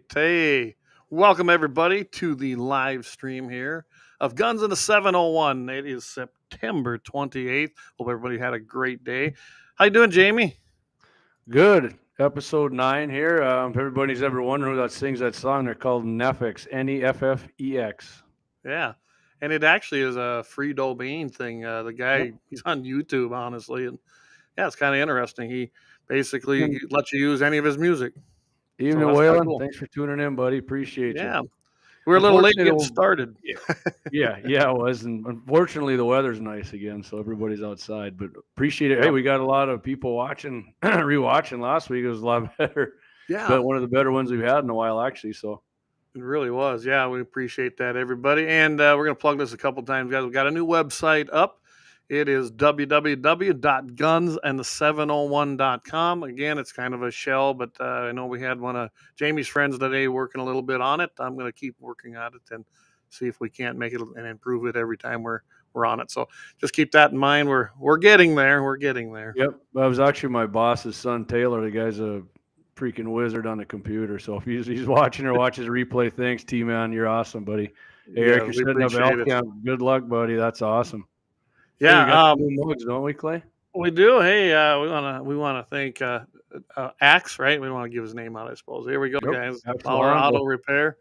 Cmte. Welcome everybody to the live stream here of Guns in the 701. It is September 28th. Hope everybody had a great day. How you doing, Jamie? Good. Episode 9 here. If everybody's ever wondering who that sings that song, they're called Neffex. Neffex. Yeah. And it actually is a free domain thing. The guy, he's on YouTube, honestly. And yeah, it's kind of interesting. He basically lets you use any of his music. Evening, that's kinda Waylon. cool. Thanks for tuning in, buddy. Appreciate Yeah. you. We were a little late Unfortunately, getting the- started. Yeah, it was. And unfortunately, the weather's nice again, so everybody's outside. But appreciate it. Hey, we got a lot of people watching, rewatching last week. It was a lot better. Yeah. But one of the better ones we've had in a while, actually. So It really was. Yeah, we appreciate that, everybody. And we're going to plug this a couple times, guys. We've got a new website up. It is www.gunsandthe701.com. Again, it's kind of a shell, but I know we had one of Jamie's friends today working a little bit on it. I'm going to keep working on it and see if we can't make it and improve it every time we're on it. So just keep that in mind. We're getting there. We're getting there. Yep. That was actually my boss's son, Taylor. The guy's a freaking wizard on the computer. So if he's watching or watches replay, thanks, T-Man. You're awesome, buddy. Hey, Eric, you're setting up elk camp. Good luck, buddy. That's awesome. Yeah. Hey, we got new mugs, don't we, Clay? We do. Hey, we want to thank Axe, right? We want to give his name out, I suppose. Here we go, guys. Power Auto Repair.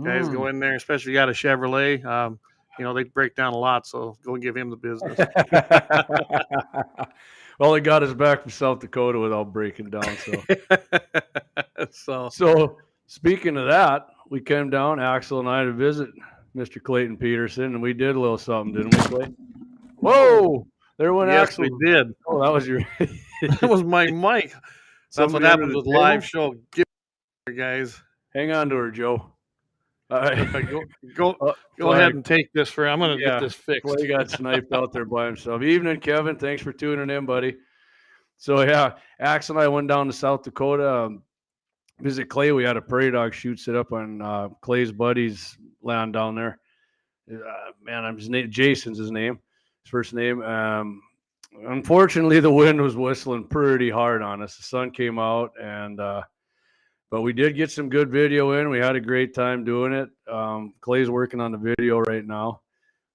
Guys, go in there, especially if you got a Chevrolet. They break down a lot, so go and give him the business. Well, he got us back from South Dakota without breaking down. So speaking of that, we came down, Axel and I, to visit Mr. Clayton Pederson, and we did a little something, didn't we, Clay? Whoa! There went Axel. Yes, we did. Oh, that was your. That was my mic. That's what happens with live show. Get her, guys. Hang on to her, Joe. All right. Go ahead and take this for. I'm going to get this fixed. Clay got sniped out there by himself. Evening, Kevin. Thanks for tuning in, buddy. So yeah, Axel and I went down to South Dakota, visit Clay. We had a prairie dog shoot set up on Clay's buddy's land down there. Jason's his name, his first name. Unfortunately, the wind was whistling pretty hard on us. The sun came out, and but we did get some good video in. We had a great time doing it. Clay's working on the video right now.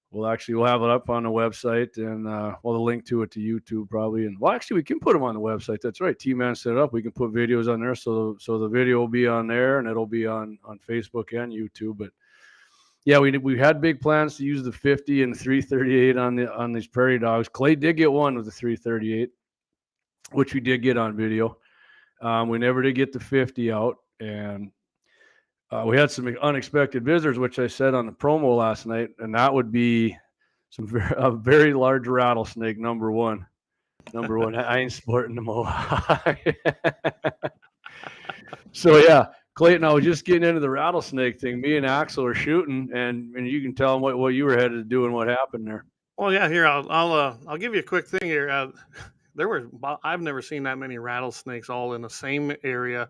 We'll have it up on the website, and we'll link to it to YouTube probably. And actually, we can put them on the website. That's right. T-Man set it up. We can put videos on there, so the video will be on there, and it'll be on Facebook and YouTube. But yeah, we had big plans to use the 50 and the 338 on these prairie dogs. Clay did get one with the 338, which we did get on video. We never did get the 50 out, and we had some unexpected visitors, which I said on the promo last night, and that would be a very large rattlesnake. Number one. I ain't sporting them all. So yeah, Clayton, I was just getting into the rattlesnake thing. Me and Axel are shooting, and you can tell them what you were headed to do and what happened there. Well, yeah, here I'll give you a quick thing here. I've never seen that many rattlesnakes all in the same area.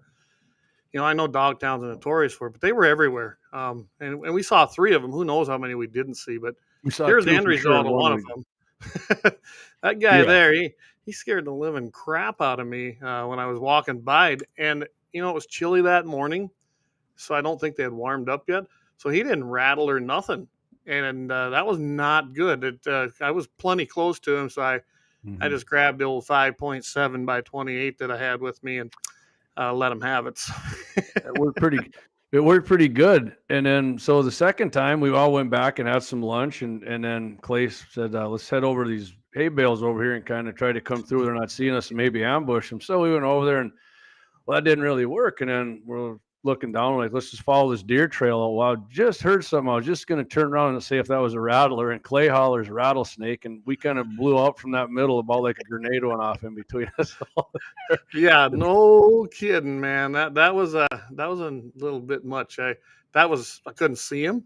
I know Dogtown's notorious for it, but they were everywhere. And we saw 3 of them. Who knows how many we didn't see? But here's the end result of one of them. That guy there, he scared the living crap out of me when I was walking by. And it was chilly that morning, so I don't think they had warmed up yet. So he didn't rattle or nothing, and that was not good. I was plenty close to him, so I just grabbed the old 5.7 by 28 that I had with me and let him have it. It worked pretty good. And then so the second time we all went back and had some lunch, and then Clay said, let's head over to these hay bales over here and kind of try to come through. They're not seeing us and maybe ambush them. So we went over there, and well, that didn't really work. And then we're looking down, like, let's just follow this deer trail. Well, I just heard something. I was just going to turn around and see if that was a rattler, and Clay hollers rattlesnake, and we kind of blew out from that middle about like a grenade went off in between us all. Yeah, no kidding, man. That was a little bit much. I couldn't see him.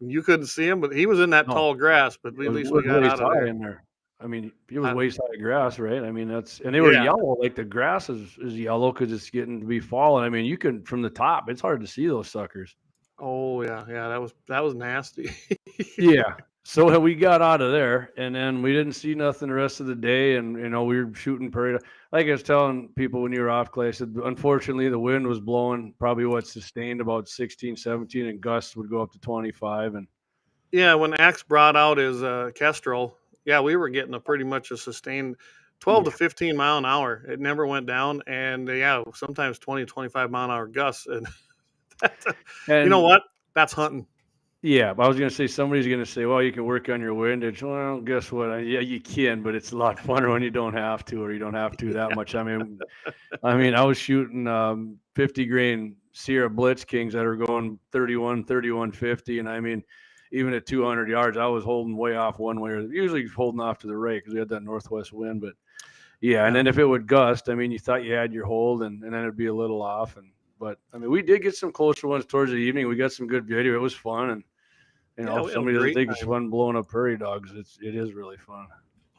You couldn't see him, but he was in that tall grass. But at least we got out of there. In there. I mean, it was waist high grass, right? I mean, and they were yellow. Like the grass is yellow because it's getting to be fall. And I mean, you can from the top, it's hard to see those suckers. Oh yeah, that was nasty. Yeah, So we got out of there, and then we didn't see nothing the rest of the day. And we were shooting prairie. Like I was telling people when you were off, Clay, I said, unfortunately, the wind was blowing probably what sustained about 16, 17, and gusts would go up to 25. And Yeah, when Axe brought out his Kestrel, yeah, we were getting a pretty much a sustained 12 to 15 mile an hour. It never went down, and yeah, sometimes 20, 25 mile an hour gusts. And you know and what? That's hunting. yeah, but I was going to say, somebody's going to say, well, you can work on your windage. Well, guess what? Yeah, you can, but it's a lot funner when you don't have to, or you don't have to that much. I mean, I was shooting 50 grain Sierra Blitz Kings that are going 31, 31.50. And I mean, even at 200 yards, I was holding way off one way, or usually holding off to the right because we had that northwest wind. But yeah, and then if it would gust, I mean, you thought you had your hold, and then it'd be a little off. But I mean, we did get some closer ones towards the evening. We got some good video. It was fun. And if somebody doesn't think it's fun blowing up prairie dogs, it is really fun.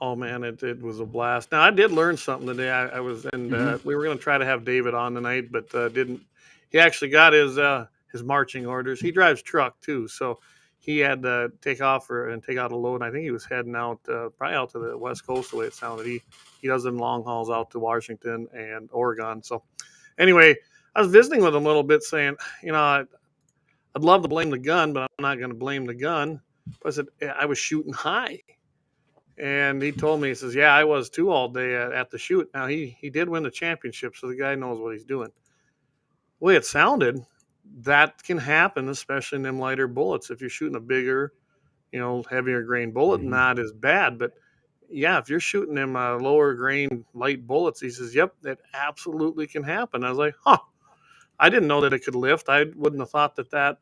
Oh man, it was a blast. Now I did learn something today. I was, and we were going to try to have David on tonight, but didn't. He actually got his marching orders. He drives truck too, so he had to take off and take out a load. And I think he was heading out, probably out to the West Coast, the way it sounded. He does them long hauls out to Washington and Oregon. So anyway, I was visiting with him a little bit, saying, I'd love to blame the gun, but I'm not going to blame the gun. But I said, I was shooting high. And he told me, he says, yeah, I was too all day at the shoot. Now, he did win the championship, so the guy knows what he's doing. The way it sounded, that can happen, especially in them lighter bullets. If you're shooting a bigger, heavier grain bullet, not as bad. But, yeah, if you're shooting them lower grain light bullets, he says, yep, that absolutely can happen. I was like, I didn't know that it could lift. I wouldn't have thought that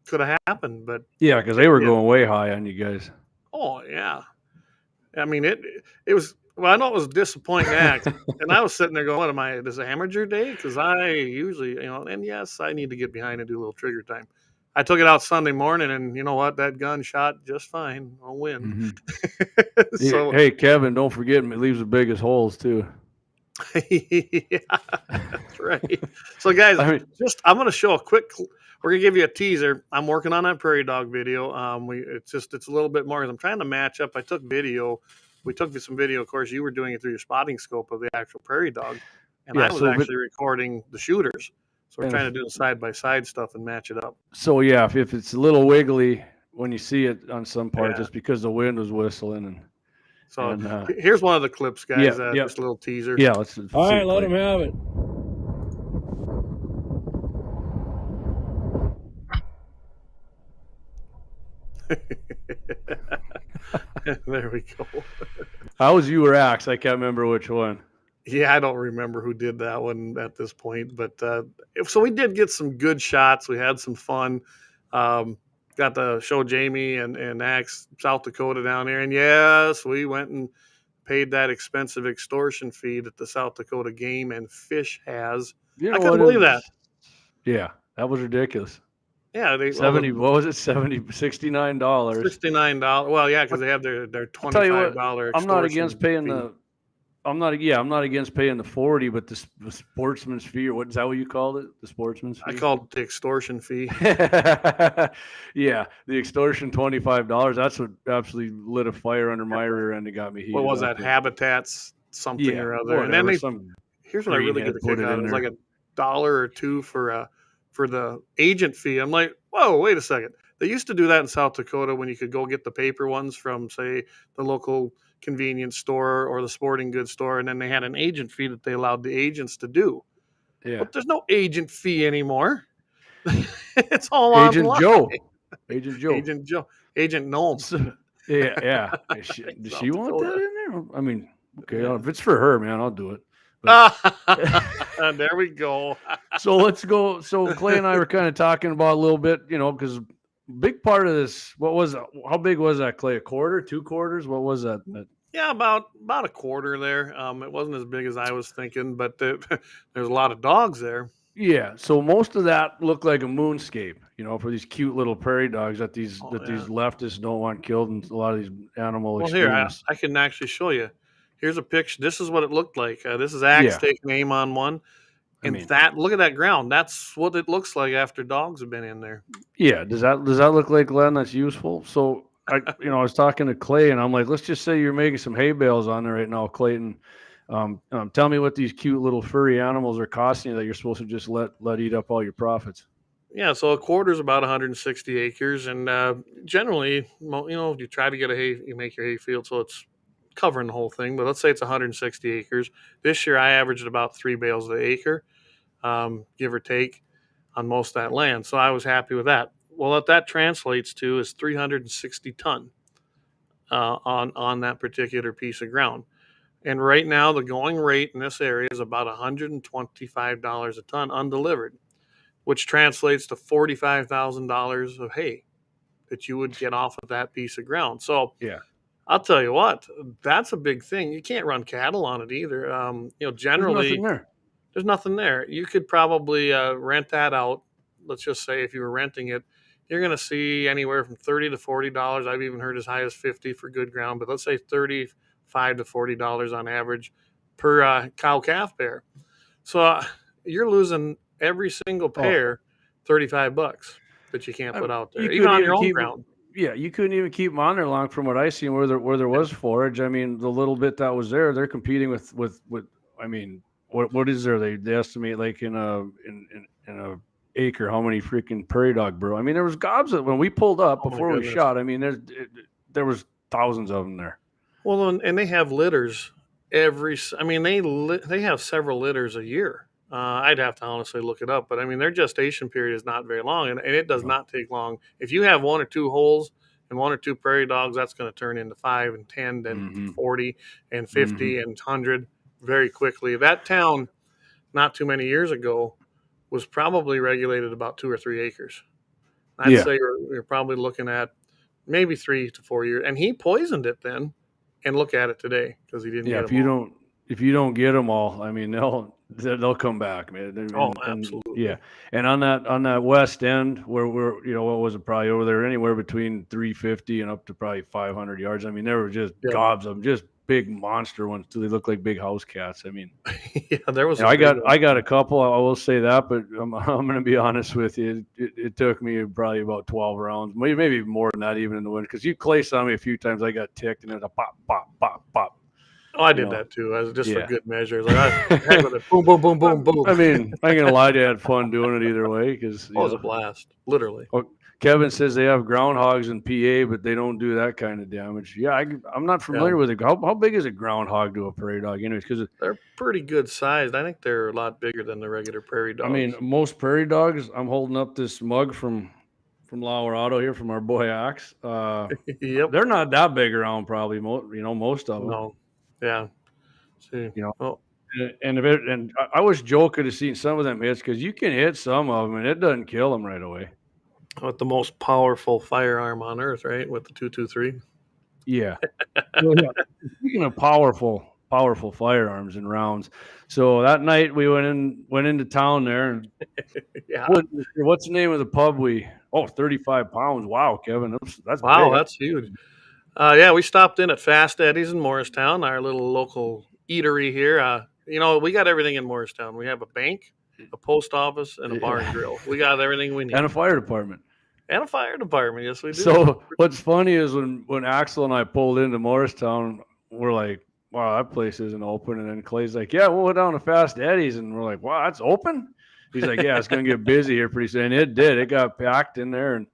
could have happened. But yeah, because they were going way high on you guys. Oh, yeah. I mean, it was, well, I know it was a disappointing act. And I was sitting there going, what am I, is it amateur day? Because I usually, and yes, I need to get behind and do a little trigger time. I took it out Sunday morning, and you know what? That gun shot just fine. I'll win. So, hey, Kevin, don't forget, it leaves the biggest holes, too. Yeah, that's right. So, guys, I'm going to show a quick. We're gonna give you a teaser. I'm working on that prairie dog video. It's a little bit more. I'm trying to match up. I took video. We took some video. Of course, you were doing it through your spotting scope of the actual prairie dog, and I was actually recording the shooters. So we're trying to do the side by side stuff and match it up. So yeah, if it's a little wiggly when you see it on some parts, it's because the wind was whistling. And so here's one of the clips, guys. Just a little teaser. Yeah, all right, let him have it. There we go. How was you or Axe? I can't remember which one. Yeah, I don't remember who did that one at this point, but so we did get some good shots. We had some fun. Got to show Jamie and Axe South Dakota down there, and yes, we went and paid that expensive extortion fee that the South Dakota Game and Fish has. I couldn't believe that. Yeah, that was ridiculous. Yeah, what was it? $69. $69. Well, yeah, because they have their $25. I'm not against paying fee. I'm not against paying the 40, but the sportsman's fee, or is that what you called it? The sportsman's fee? I called it the extortion fee. Yeah, the extortion $25. That's what absolutely lit a fire under my rear end and got me heated. What was that? Habitats something or other. And then here's what I really get to kick out. It was like $1 or $2 for the agent fee. I'm like, whoa, wait a second. They used to do that in South Dakota when you could go get the paper ones from, say, the local convenience store or the sporting goods store, and then they had an agent fee that they allowed the agents to do. Yeah. But there's no agent fee anymore. It's all Agent online. Agent Joe. Agent Noam. Yeah. Does she want that in there? I mean, okay, if it's for her, man, I'll do it. There we go. So let's go. So Clay and I were kind of talking about a little bit, because big part of this, how big was that, Clay? A quarter, 2 quarters? What was that? Yeah, about a quarter there. It wasn't as big as I was thinking, but there's a lot of dogs there. Yeah, so most of that looked like a moonscape, for these cute little prairie dogs that these leftists don't want killed, and a lot of these animal extremists. Here, I can actually show you. Here's a picture. This is what it looked like. This is Axe taking aim on one. And look at that ground. That's what it looks like after dogs have been in there. Yeah. Does that look like land that's useful? So I was talking to Clay, and I'm like, let's just say you're making some hay bales on there right now, Clayton. Tell me what these cute little furry animals are costing you that you're supposed to just let eat up all your profits. Yeah, so a quarter is about 160 acres, and generally, you try to get you make your hay field so it's covering the whole thing. But let's say it's 160 acres. This year, I averaged about 3 bales an acre, give or take, on most of that land. So I was happy with that. Well, what that translates to is 360 ton on that particular piece of ground. And right now, the going rate in this area is about $125 a ton undelivered, which translates to $45,000 of hay that you would get off of that piece of ground. So Yeah. I'll tell you what, that's a big thing. You can't run cattle on it either. Generally, there's nothing there. You could probably rent that out. Let's just say if you were renting it, you're going to see anywhere from $30 to $40. I've even heard as high as $50 for good ground, but let's say $35 to $40 on average per cow calf pair. So you're losing every single pair $35 that you can't put out there, even on your own ground. Yeah, you couldn't even keep them on there long from what I seen where there was forage. I mean, the little bit that was there, they're competing with I mean, what is there? They estimate like in a acre how many freaking prairie dog burrow. I mean, there was gobs of when we pulled up before we shot. I mean, there was thousands of them there. Well, and they have litters they have several litters a year. I'd have to honestly look it up, but I mean, their gestation period is not very long, and it does not take long. If you have 1 or 2 holes and 1 or 2 prairie dogs, that's going to turn into 5 and 10, then 40 and 50 and 100 very quickly. That town, not too many years ago, was probably regulated about 2 or 3 acres. I'd say you're probably looking at maybe 3 to 4 years, and he poisoned it then. And look at it today because he didn't. Yeah, if you don't get them all, I mean they'll come back, man. Absolutely. Yeah, and on that west end where we're what was it, probably over there anywhere between 350 and up to probably 500 yards. I mean there were just gobs of them, just big monster ones. They look like big house cats. I mean, yeah, there was. I got a couple. I will say that, but I'm going to be honest with you. It took me probably about 12 rounds, maybe more than that, even in the winter. Because you clay on me a few times, I got ticked, and it's a pop, pop, pop, pop. Oh, I did that too. I was just for good measure. Like, boom, boom, boom, boom, boom. I mean, I ain't gonna lie to you, I had fun doing it either way because it was a blast, literally. Kevin says they have groundhogs in PA, but they don't do that kind of damage. Yeah, I'm not familiar with it. How big is a groundhog to a prairie dog, anyways? Because they're pretty good sized. I think they're a lot bigger than the regular prairie dogs. I mean, most prairie dogs. I'm holding up this mug from Laurado here from our boy Axe. Yep. They're not that big around, probably. Most of them. No. Yeah. See. And I was joking to see some of them hits because you can hit some of them and it doesn't kill them right away. With the most powerful firearm on earth, right? With the 223. Yeah. Speaking of powerful firearms and rounds, so that night we went into town there. And yeah. What's the name of the pub? 35 pounds. Wow, Kevin, that's wow, big. That's huge. Yeah, we stopped in at Fast Eddie's in Morristown, our little local eatery here. We got everything in Morristown. We have a bank, a post office, and a bar and grill. We got everything we need. And a fire department. Yes, we do. So what's funny is when Axel and I pulled into Morristown, we're like, wow, that place isn't open. And then Clay's like, yeah, we'll go down to Fast Eddie's. And we're like, wow, that's open? He's like, yeah, it's going to get busy here pretty soon. And it did. It got packed in there. And,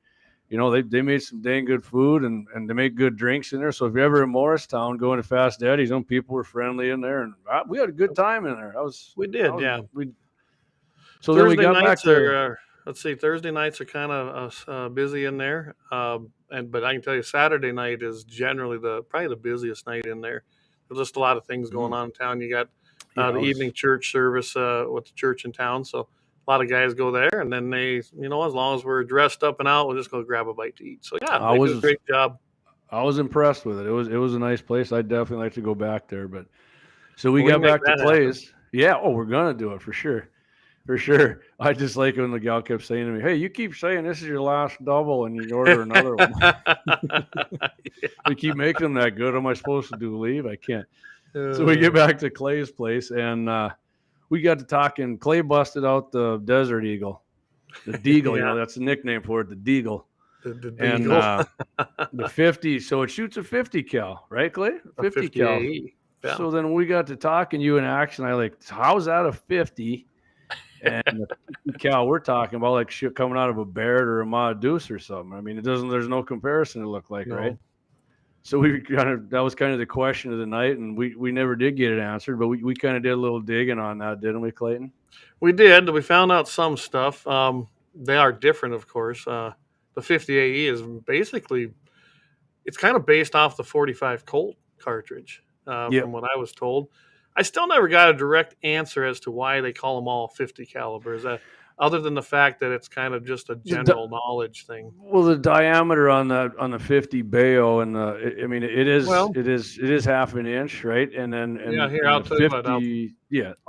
they made some dang good food and they make good drinks in there. So if you're ever in Morristown going to Fast Eddie's, people were friendly in there. And we had a good time in there. We did. So Thursday then we got back there. Let's see, Thursday nights are kind of busy in there. But I can tell you Saturday night is generally probably the busiest night in there. There's just a lot of things going on in town. You got the evening church service with the church in town. So a lot of guys go there, and then they, as long as we're dressed up and out, we'll just go grab a bite to eat. So yeah, they do a great job. I was impressed with it. It was a nice place. I'd definitely like to go back there. But so we got back to Clay's. Happen. Yeah. Oh, we're gonna do it for sure. For sure. I just like when the gal kept saying to me, hey, you keep saying this is your last double and you order another one. We keep making them that good. Am I supposed to do leave? I can't. So we get back to Clay's place and we got to talking. Clay busted out the Desert Eagle. The Deagle, that's the nickname for it, the Deagle. The And Eagle. the 50, so it shoots a 50 cal, right, Clay? 50 cal. AE. Yeah. So then we got to talking, you in action. I like, how's that a 50? And the 50 cal we're talking about, like shit coming out of a Barrett or a Ma Deuce or something. I mean, there's no comparison to look like, No. right? So that was kind of the question of the night, and we never did get it answered, but we kind of did a little digging on that, didn't we, Clayton? We did. We found out some stuff. They are different, of course. The 50 AE is basically, it's kind of based off the 45 Colt cartridge, Yep. from what I was told. I still never got a direct answer as to why they call them all 50 calibers, other than the fact that it's kind of just a general knowledge thing. Well, the diameter on the 50 Bayo and it is half an inch, right? And then here, I'll tell you what, I'll there you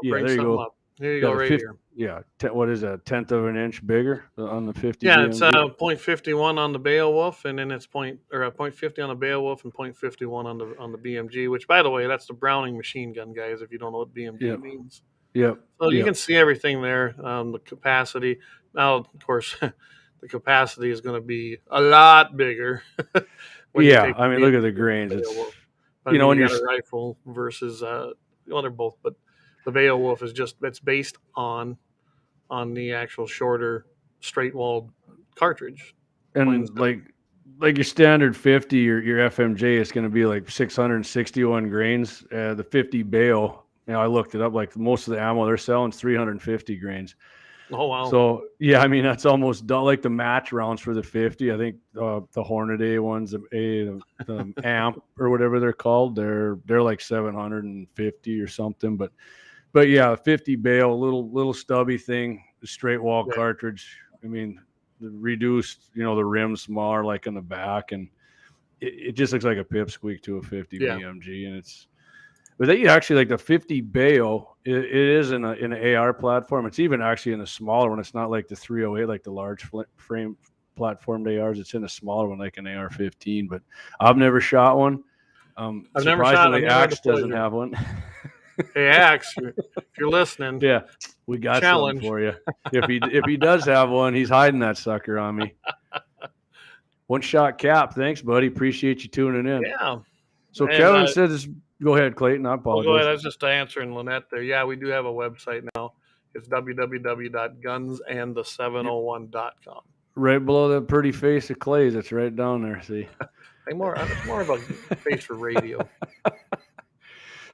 something go. up. Here you go, right 50, here. Yeah, what is that? 1/10 of an inch bigger on the 50. Yeah, BMG? it's 0.51 on the Beowulf, and then it's 0.50 on the Beowulf and 0.51 on the BMG. Which, by the way, that's the Browning machine gun, guys. If you don't know what BMG means, Yep. So you can see everything there. The capacity. Now, of course, the capacity is going to be a lot bigger. Yeah, I mean, look at the grains. When you got a rifle versus they're both, but the Beowulf is it's based on the actual shorter straight walled cartridge. And like your standard 50, your FMJ is going to be like 661 grains. The 50 Bayo, I looked it up. Like most of the ammo they're selling is 350 grains. Oh wow! So yeah, I mean that's almost like the match rounds for the 50. I think the Hornady ones, the Amp or whatever they're called, they're like 750 or something. But yeah, 50 Bayo, little stubby thing, the straight wall cartridge. I mean, the reduced, the rim smaller, like in the back, and it just looks like a pipsqueak to a 50 BMG, and but they actually like the 50 Bayo. It is in an AR platform. It's even actually in a smaller one. It's not like the 308, like the large frame platformed ARs. It's in a smaller one, like an AR-15. But I've never shot one. I've never shot. Axe doesn't have one. Hey, Axe, if you're listening, yeah, we got something for you. If he does have one, he's hiding that sucker on me. One shot Cap. Thanks, buddy. Appreciate you tuning in. Yeah. So Kevin says, go ahead, Clayton. I apologize. Go ahead. I was just answering Lynette there. Yeah, we do have a website now. It's www.gunsandthe701.com. Right below that pretty face of Clay's. It's right down there. See, it's more of a face for radio.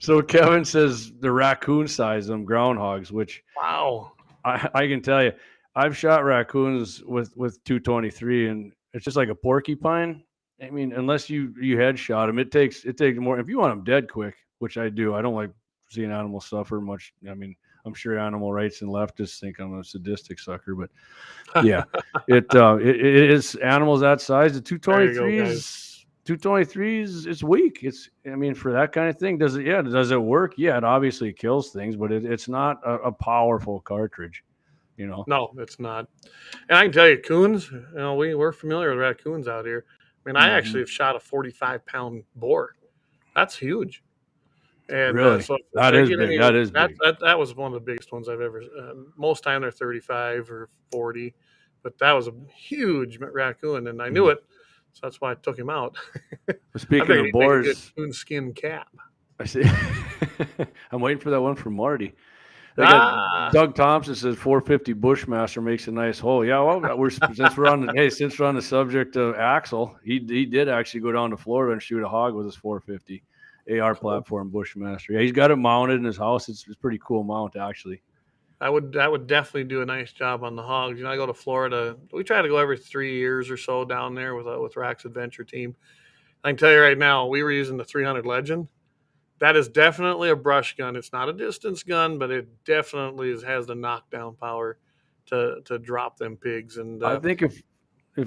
So Kevin says the raccoon size them groundhogs, which wow, I can tell you, I've shot raccoons with 223, and it's just like a porcupine. I mean, unless you headshot them, it takes more. If you want them dead quick, which I do, I don't like seeing animals suffer much. I mean, I'm sure animal rights and leftists think I'm a sadistic sucker, but yeah, it is animals that size. The 223s, it's weak. For that kind of thing, does it work? Yeah, it obviously kills things, but it's not a powerful cartridge, No, it's not. And I can tell you, coons, we're familiar with raccoons out here. I mean, I actually have shot a 45-pound boar. That's huge. And really, that is big. That was one of the biggest ones I've ever. Most time they're 35 or 40, but that was a huge raccoon, and I knew it, so that's why I took him out. Speaking of boars, a good coon skin cap. I see. I'm waiting for that one from Marty. Doug Thompson says 450 Bushmaster makes a nice hole. Yeah, well, since we're on the subject of Axel, he did actually go down to Florida and shoot a hog with his 450 AR platform Bushmaster. Yeah, he's got it mounted in his house. It's a pretty cool mount, actually. I would definitely do a nice job on the hogs. I go to Florida. We try to go every 3 years or so down there with Rack's Adventure Team. I can tell you right now, we were using the 300 Legend. That is definitely a brush gun. It's not a distance gun, but it definitely has the knockdown power to drop them pigs. And I think if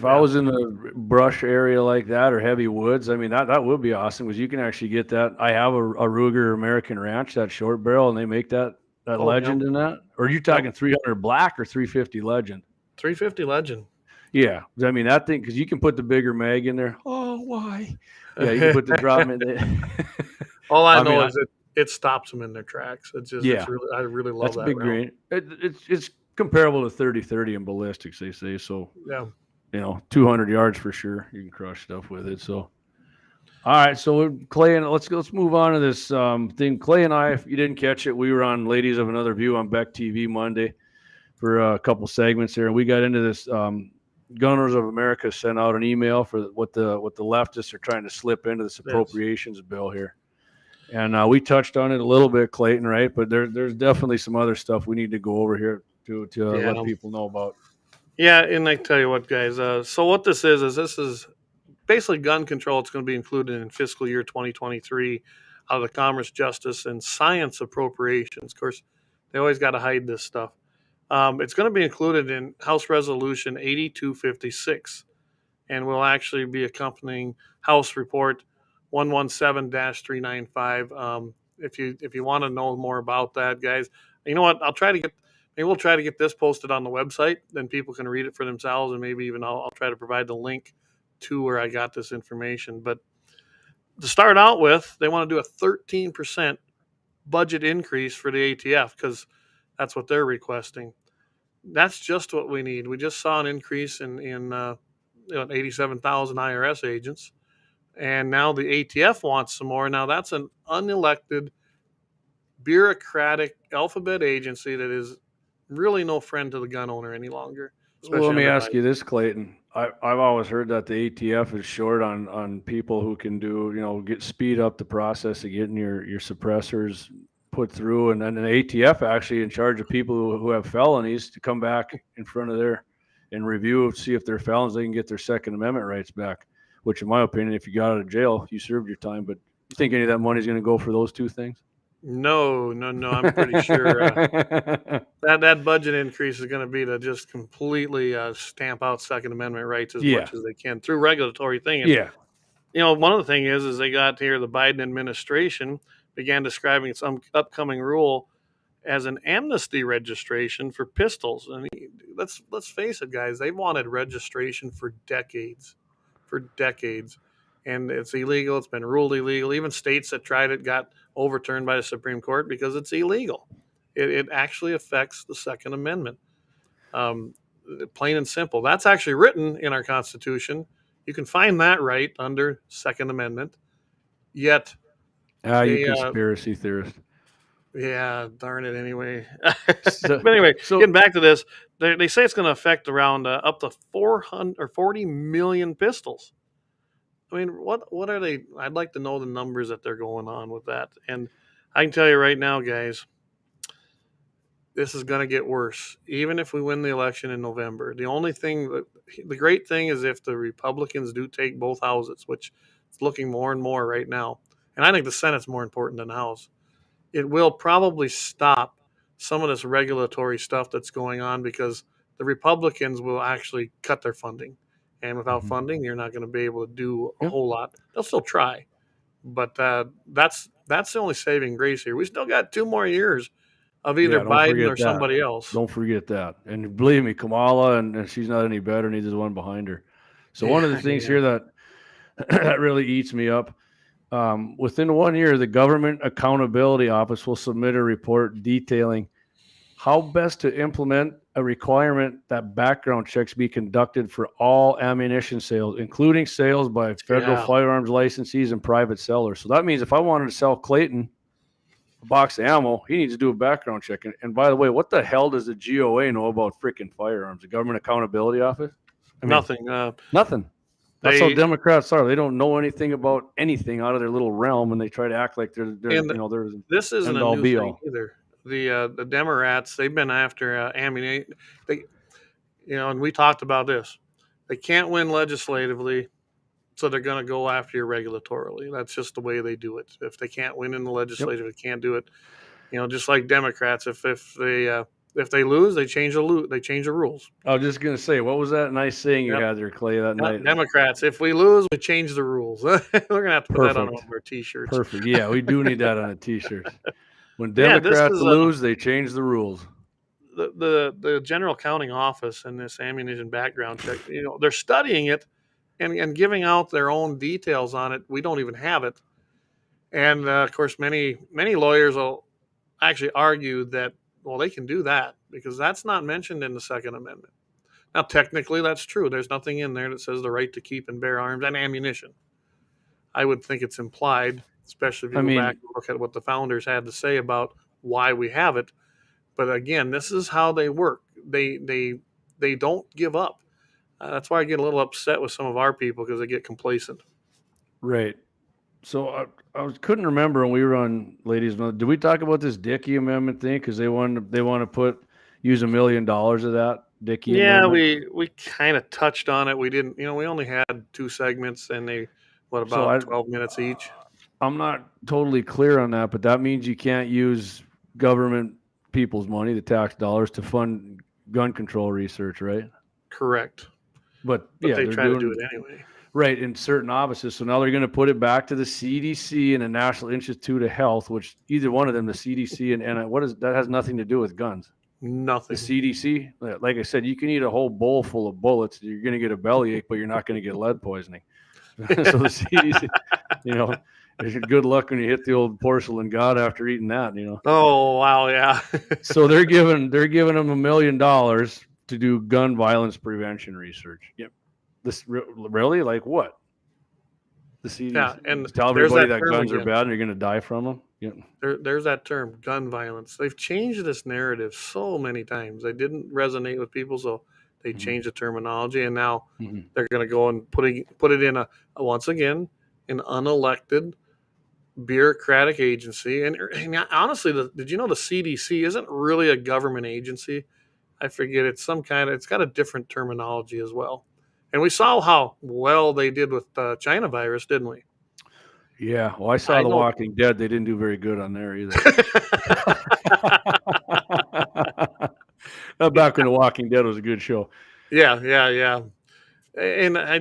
I was in a brush area like that or heavy woods, I mean that would be awesome because you can actually get that. I have a Ruger American Ranch, that short barrel, and they make that Legend in that. Or are you talking 300 black or 350 Legend? 350 Legend. Yeah, I mean that thing, because you can put the bigger mag in there. Oh, why? Yeah, you can put the drop in there. All I know is it stops them in their tracks. It's just I really love that. Big green. It's comparable to 30-30 in ballistics, they say. So yeah, 200 yards for sure. You can crush stuff with it. So, all right. So Clay, and let's move on to this thing. Clay and I, if you didn't catch it, we were on Ladies of Another View on Beck TV Monday for a couple segments there, and we got into this. Gunners of America sent out an email for what the leftists are trying to slip into this appropriations bill here. And we touched on it a little bit, Clayton, right? But there's definitely some other stuff we need to go over here to let people know about. Yeah, and I tell you what, guys. So what this is basically gun control. It's going to be included in fiscal year 2023 out of the Commerce, Justice, and Science appropriations. Of course, they always got to hide this stuff. It's going to be included in House Resolution 8256, and will actually be accompanying House Report 117-395. If you want to know more about that, guys, you know what? Maybe we'll try to get this posted on the website, then people can read it for themselves, and maybe even I'll try to provide the link to where I got this information. But to start out with, they want to do a 13% budget increase for the ATF because that's what they're requesting. That's just what we need. We just saw an increase in 87,000 IRS agents, and now the ATF wants some more. Now that's an unelected, bureaucratic alphabet agency that is really no friend to the gun owner any longer. Well, let me ask you this, Clayton. I've always heard that the ATF is short on people who can speed up the process of getting your suppressors put through, and then the ATF actually in charge of people who have felonies to come back in front of and review, see if they're felons, they can get their Second Amendment rights back. Which, in my opinion, if you got out of jail, you served your time. But you think any of that money is going to go for those two things? No. I'm pretty sure that budget increase is going to be to just completely stamp out Second Amendment rights as much as they can through regulatory things. One of the things is they got here, the Biden administration began describing some upcoming rule as an amnesty registration for pistols. And let's face it, guys, they've wanted registration for decades. And it's illegal. It's been ruled illegal. Even states that tried it got overturned by the Supreme Court because it's illegal. It actually affects the Second Amendment. Plain and simple. That's actually written in our Constitution. You can find that right under Second Amendment. Yet, you conspiracy theorist. Yeah, darn it. Anyway, but anyway, getting back to this, they say it's going to affect around up to 40 million pistols. I mean, what are they? I'd like to know the numbers that they're going on with that. And I can tell you right now, guys, this is going to get worse. Even if we win the election in November, the great thing is if the Republicans do take both houses, which is looking more and more right now. And I think the Senate's more important than the House. It will probably stop some of this regulatory stuff that's going on because the Republicans will actually cut their funding. And without funding, you're not going to be able to do a whole lot. They'll still try. But that's the only saving grace here. We still got 2 more years of either Biden or somebody else. Don't forget that. And believe me, Kamala, and she's not any better, neither is the one behind her. So one of the things here that really eats me up, within 1 year, the Government Accountability Office will submit a report detailing how best to implement a requirement that background checks be conducted for all ammunition sales, including sales by federal firearms licensees and private sellers. So that means if I wanted to sell Clayton a box of ammo, he needs to do a background check. And by the way, what the hell does the GOA know about freaking firearms? The Government Accountability Office? Nothing. Nothing. That's how Democrats are. They don't know anything about anything out of their little realm, and they try to act like they're this isn't a new thing either. The Democrats, they've been after ammunition. And we talked about this. They can't win legislatively, so they're going to go after you regulatorily. That's just the way they do it. If they can't win in the legislature, they can't do it. Just like Democrats, if they lose, they change the rules. I was just going to say, what was that nice saying you had there, Clay, that night? Democrats, if we lose, we change the rules. We're going to have to put that on one of our T-shirts. Perfect. Yeah, we do need that on a T-shirt. When Democrats lose, they change the rules. The General Accounting Office and this ammunition background check, they're studying it and giving out their own details on it. We don't even have it. And, of course, many lawyers will actually argue that, well, they can do that because that's not mentioned in the Second Amendment. Now, technically, that's true. There's nothing in there that says the right to keep and bear arms and ammunition. I would think it's implied, especially if you go back and look at what the founders had to say about why we have it. But again, this is how they work. They don't give up. That's why I get a little upset with some of our people because they get complacent. Right. So I couldn't remember when we were on Ladies Month. Did we talk about this Dickey Amendment thing? Because they want to use $1 million of that Dickey Amendment. Yeah, we kind of touched on it. We didn't. We only had 2 segments, and they 12 minutes each. I'm not totally clear on that, but that means you can't use government people's money, the tax dollars, to fund gun control research, right? Correct. But they try to do it anyway. Right, in certain offices. So now they're going to put it back to the CDC and the National Institute of Health, which either one of them, the CDC and what is that, has nothing to do with guns. Nothing. The CDC, like I said, you can eat a whole bowl full of bullets. You're going to get a bellyache, but you're not going to get lead poisoning. So the CDC, good luck when you hit the old porcelain god after eating that. Oh wow, yeah. So they're giving them $1 million to do gun violence prevention research. Yep. This really, like what? The CDC. Yeah, and tell everybody that guns are bad and you're going to die from them. Yeah. There's that term, gun violence. They've changed this narrative so many times. They didn't resonate with people, so they changed the terminology, and now they're going to go and put it in once again an unelected bureaucratic agency. And honestly, did you know the CDC isn't really a government agency? I forget. It's got a different terminology as well. And we saw how well they did with China virus, didn't we? Yeah. Well, I saw The Walking Dead. They didn't do very good on there either. Back when The Walking Dead was a good show. Yeah. And I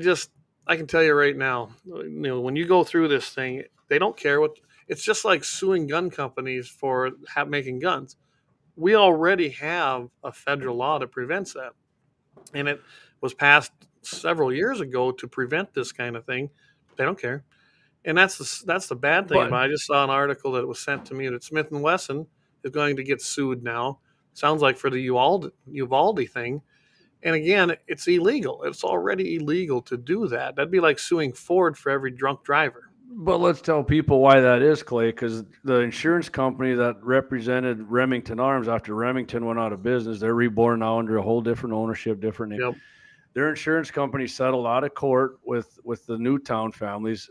can tell you right now, when you go through this thing, they don't care it's just like suing gun companies for making guns. We already have a federal law that prevents that. And it was passed several years ago to prevent this kind of thing. They don't care. And that's the bad thing about it. I just saw an article that was sent to me that Smith & Wesson is going to get sued now. Sounds like for the Uvalde thing. And again, it's illegal. It's already illegal to do that. That'd be like suing Ford for every drunk driver. But let's tell people why that is, Clay, because the insurance company that represented Remington Arms after Remington went out of business, they're reborn now under a whole different ownership, different name. Yep. Their insurance company settled out of court with the Newtown families,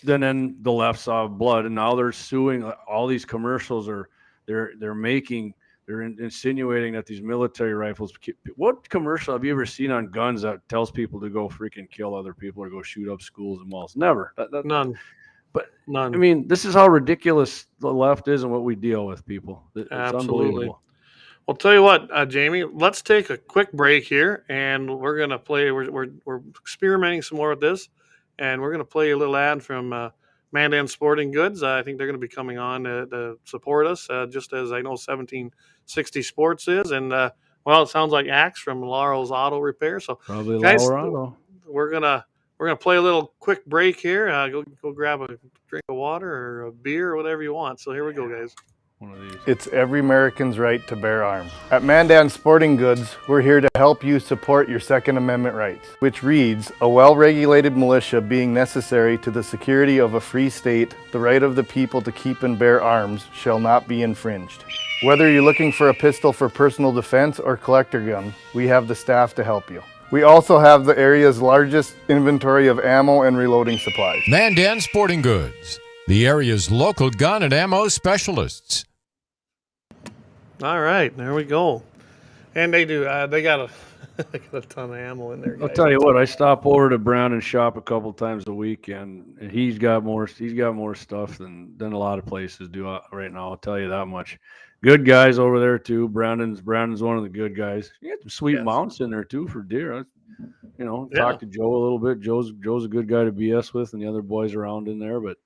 then the left saw blood, and now they're suing. All these commercials they're insinuating that these military rifles. What commercial have you ever seen on guns that tells people to go freaking kill other people or go shoot up schools and malls? Never. None. But none. I mean, this is how ridiculous the left is and what we deal with, people. It's Absolutely. Unbelievable. Well, tell you what, Jamie, let's take a quick break here, and we're going to play. We're experimenting some more with this, and we're going to play a little ad from Mandan Sporting Goods. I think they're going to be coming on to support us, just as I know 1760 Sports is, and it sounds like Axe from Laurel's Auto Repair. So, probably guys, Laurel. We're gonna play a little quick break here. Go grab a drink of water or a beer or whatever you want. So here we go, guys. One of these. It's every American's right to bear arms. At Mandan Sporting Goods, we're here to help you support your Second Amendment rights, which reads, a well-regulated militia being necessary to the security of a free state, the right of the people to keep and bear arms shall not be infringed. Whether you're looking for a pistol for personal defense or collector gun, we have the staff to help you. We also have the area's largest inventory of ammo and reloading supplies. Mandan Sporting Goods, the area's local gun and ammo specialists. All right, there we go. And they do. They got a ton of ammo in there, guys. I'll tell you what. I stop over to Brown and shop a couple times a week, and he's got more stuff than a lot of places do right now. I'll tell you that much. Good guys over there too. Brandon's one of the good guys. You got some sweet mounts in there too for deer. Talk to Joe a little bit. Joe's a good guy to BS with, and the other boys around in there. But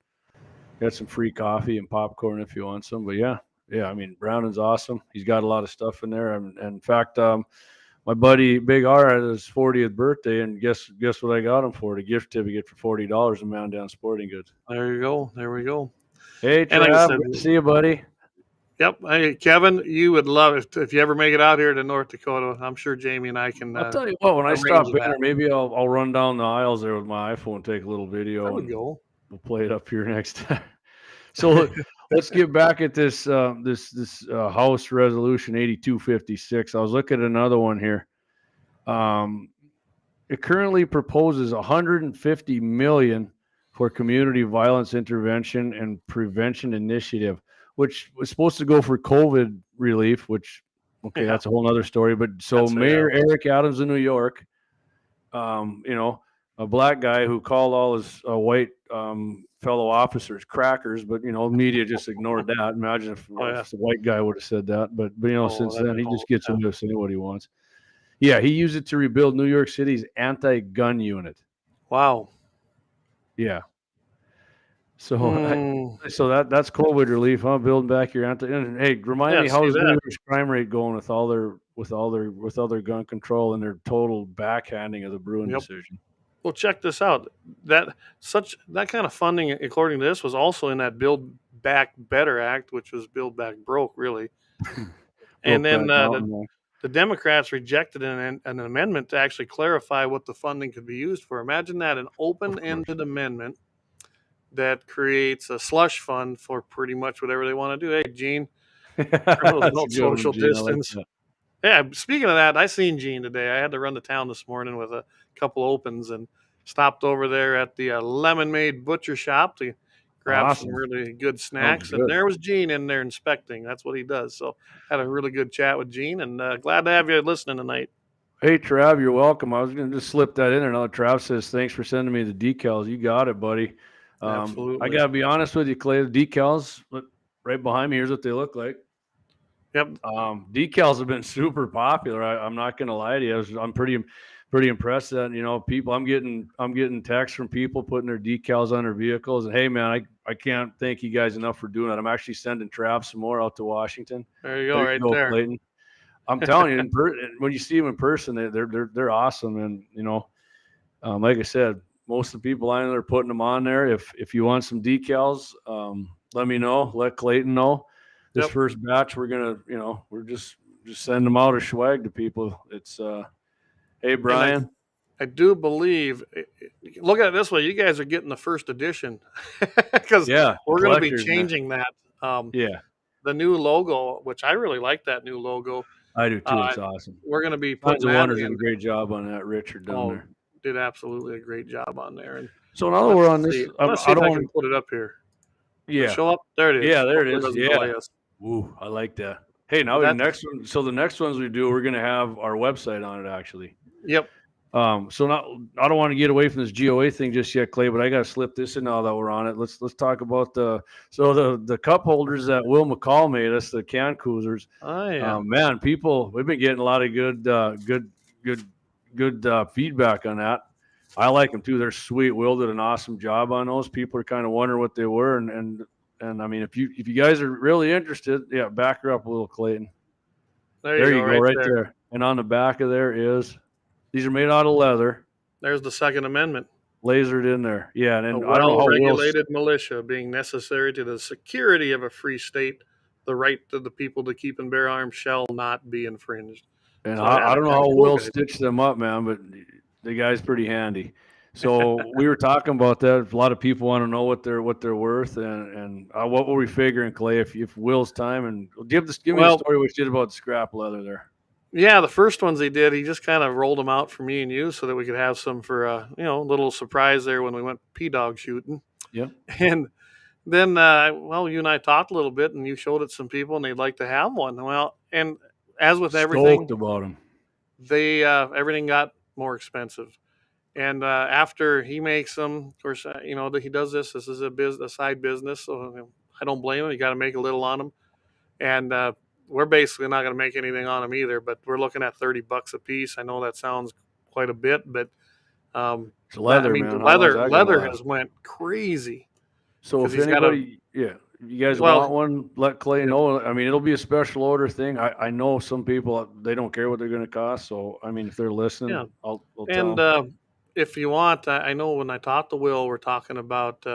got some free coffee and popcorn if you want some. But yeah. I mean, Brandon's awesome. He's got a lot of stuff in there. And in fact, my buddy Big R had his 40th birthday, and guess what I got him for? A gift certificate for $40 in Mandan Sporting Goods. There you go. There we go. Hey, Trav, good to see you, buddy. Yep. Hey, Kevin, you would love it if you ever make it out here to North Dakota. I'm sure Jamie and I can I'll tell you what, when I stop arrange in, that. or maybe I'll run down the aisles there with my iPhone, take a little There video, we and go. we'll play it up here next time. So let's get back at this House Resolution 8256. I was looking at another one here. It currently proposes 150 million for community violence intervention and prevention initiative, which was supposed to go for COVID relief, which, okay, Yeah. that's a whole other story. But so That's Mayor Eric Adams of New York, a black guy who called all his white fellow officers crackers, but media just ignored that. Imagine if, if the white guy would have said that. But since then he just gets away with saying what he wants. Yeah, he used it to rebuild New York City's anti-gun unit. Wow. Yeah. So that's COVID relief, huh? Building back your anti. And hey, remind me, how's New York's crime rate going with all their gun control and their total backhanding of the Bruin decision? Well, check this out. That kind of funding, according to this, was also in that Build Back Better Act, which was Build Back Broke, really. And then the Democrats rejected an amendment to actually clarify what the funding could be used for. Imagine that, an open-ended amendment that creates a slush fund for pretty much whatever they want to do. Hey, Gene, social distance. Yeah, speaking of that, I seen Gene today. I had to run to town this morning with a couple opens and stopped over there at the Lemon Made Butcher Shop to grab some really good snacks. And there was Gene in there inspecting. That's what he does. So had a really good chat with Gene, and glad to have you listening tonight. Hey, Trav, you're welcome. I was going to just slip that in there. Now, Trav says, thanks for sending me the decals. You got it, buddy. Absolutely. I got to be honest with you, Clay. The decals, look right behind me, here's what they look like. Yep. Decals have been super popular. I'm not going to lie to you. I'm pretty impressed that, people, I'm getting texts from people putting their decals on their vehicles. And hey, man, I can't thank you guys enough for doing that. I'm actually sending Trav some more out to Washington. There you go, there. Clayton. I'm telling you, when you see them in person, they're awesome. And, like I said, most of the people I know are putting them on there. If you want some decals, let me know. Let Clayton know. This first batch, we're gonna, we're just send them out as swag to people. It's hey, Brian. I do believe. Look at it this way: you guys are getting the first edition because we're going to be changing that. The new logo, which I really like that new logo. I do too. It's awesome. We're going to be putting Wonders did a great job on that. Richard down there did absolutely a great job on there. And so now that we're on this, let's see if I can put it up here. Yeah, show up. There it is. Yeah, there it is. Yeah. Ooh, I like that. Hey, now the next one. So the next ones we do, we're going to have our website on it actually. Yep. So now I don't want to get away from this GOA thing just yet, Clay, but I got to slip this in now that we're on it. Let's talk about the cup holders that Will McCall made us, the can cruisers. Oh yeah. Man, we've been getting a lot of good feedback on that. I like them too. They're sweet. Will did an awesome job on those. People are kind of wondering what they were, and I mean, if you guys are really interested, back her up a little, Clayton. There you go, right there. And on the back of there is. These are made out of leather. There's the Second Amendment. Lasered in there. Yeah. And I don't know how regulated militia being necessary to the security of a free state, the right of the people to keep and bear arms shall not be infringed. And I don't know how Will stitched them up, man, but the guy's pretty handy. So we were talking about that. A lot of people want to know what they're worth, and what were we figuring, Clay? If Will's time, and give me the story what you did about the scrap leather there. Yeah, the first ones he did, he just kind of rolled them out for me and you so that we could have some for a little surprise there when we went P-dog shooting. Yeah. And then, you and I talked a little bit, and you showed it to some people, and they'd like to have one. Well, and as with everything, stoked about them. They everything got more expensive. And after he makes them, of course, he does this. This is a side business, so I don't blame him. You got to make a little on them, and we're basically not going to make anything on them either. But we're looking at $30 a piece. I know that sounds quite a bit, but it's leather, man. Leather has went crazy. So if anybody, if you guys want one, let Clay know. I mean, it'll be a special order thing. I know some people, they don't care what they're going to cost. So I mean, if they're listening, I'll tell them. If you want, I know when I talked to Will, we're talking about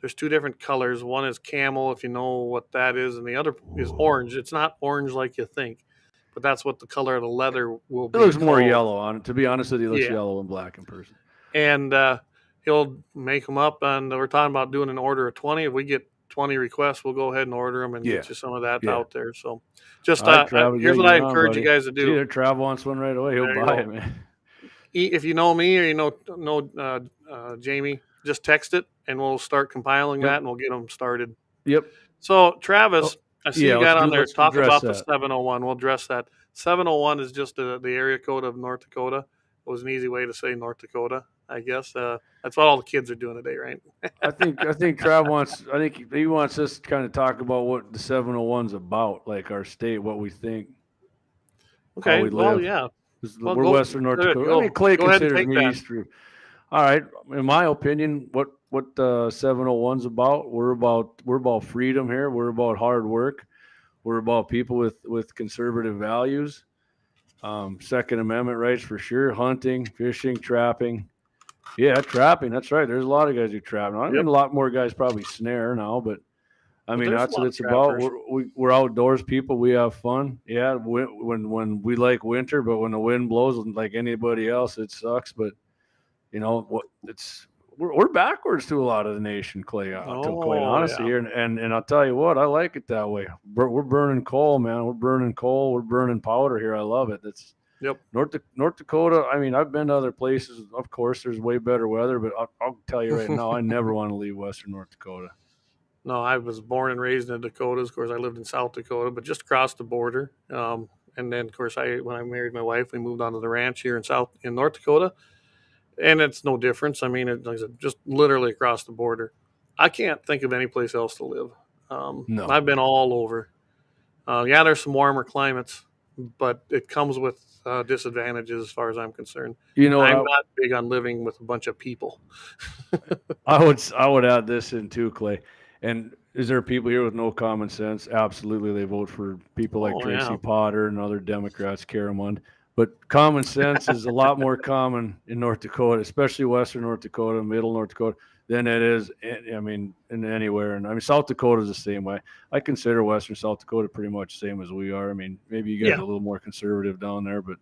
There's two different colors. One is camel, if you know what that is, and the other is orange. It's not orange like you think, but that's what the color of the leather will It be. looks more called. yellow on it. To be honest with you, it looks Yeah. yellow and black in person. And he'll make them up, and we're talking about doing an order of 20. If we get 20 requests, we'll go ahead and order them and Yeah. get you some of that Yeah. out there. So just All right, Trav, here's what I encourage you guys to See, do. there, Trav wants one right away. He'll There you buy go. it, man. If you know me or you know Jamie, just text it and we'll start compiling Yep. that and we'll get them started. Yep. So Travis, I see you got on there let's talk address about the that. 701. We'll address that. 701 is just the area code of North Dakota. It was an easy way to say North Dakota, I guess. That's what all the kids are doing today, right? I think Trav wants. I think he wants us to kind of talk about what the 701's about, like our state, what we think. Okay. We Well, live. yeah. Well, we're Western North Dakota. I mean, Clay considers me Eastern. All right. In my opinion, what 701's about? We're about freedom here. We're about hard work. We're about people with conservative values. Second Amendment rights for sure. Hunting, fishing, trapping. Yeah, trapping. That's right. There's a lot of guys who trap. I mean, a lot more guys probably snare now, but I mean, that's what it's about. We're outdoors people. We have fun. Yeah, when we like winter, but when the wind blows, like anybody else, it sucks. But you know what? We're backwards to a lot of the nation, Clay. Quite honestly here, and I'll tell you what, I like it that way. We're burning coal, man. We're burning coal. We're burning powder here. I love it. That's North Dakota. I mean, I've been to other places. Of course, there's way better weather, but I'll tell you right now, I never want to leave Western North Dakota. No, I was born and raised in the Dakotas. Of course, I lived in South Dakota, but just across the border. And then, of course, when I married my wife, we moved on to the ranch here in North Dakota. And it's no difference. I mean, like I said, just literally across the border. I can't think of any place else to live. No. I've been all over. Yeah, there's some warmer climates, but it comes with disadvantages as far as I'm concerned. You know, I'm not big on living with a bunch of people. I would add this in too, Clay. And is there people here with no common sense? Absolutely, they vote for people like Tracy Potter and other Democrats, Caramond. But common sense is a lot more common in North Dakota, especially Western North Dakota, Middle North Dakota, than it is, I mean, in anywhere. And I mean, South Dakota is the same way. I consider Western South Dakota pretty much the same as we are. I mean, maybe you guys are a little more conservative down there, but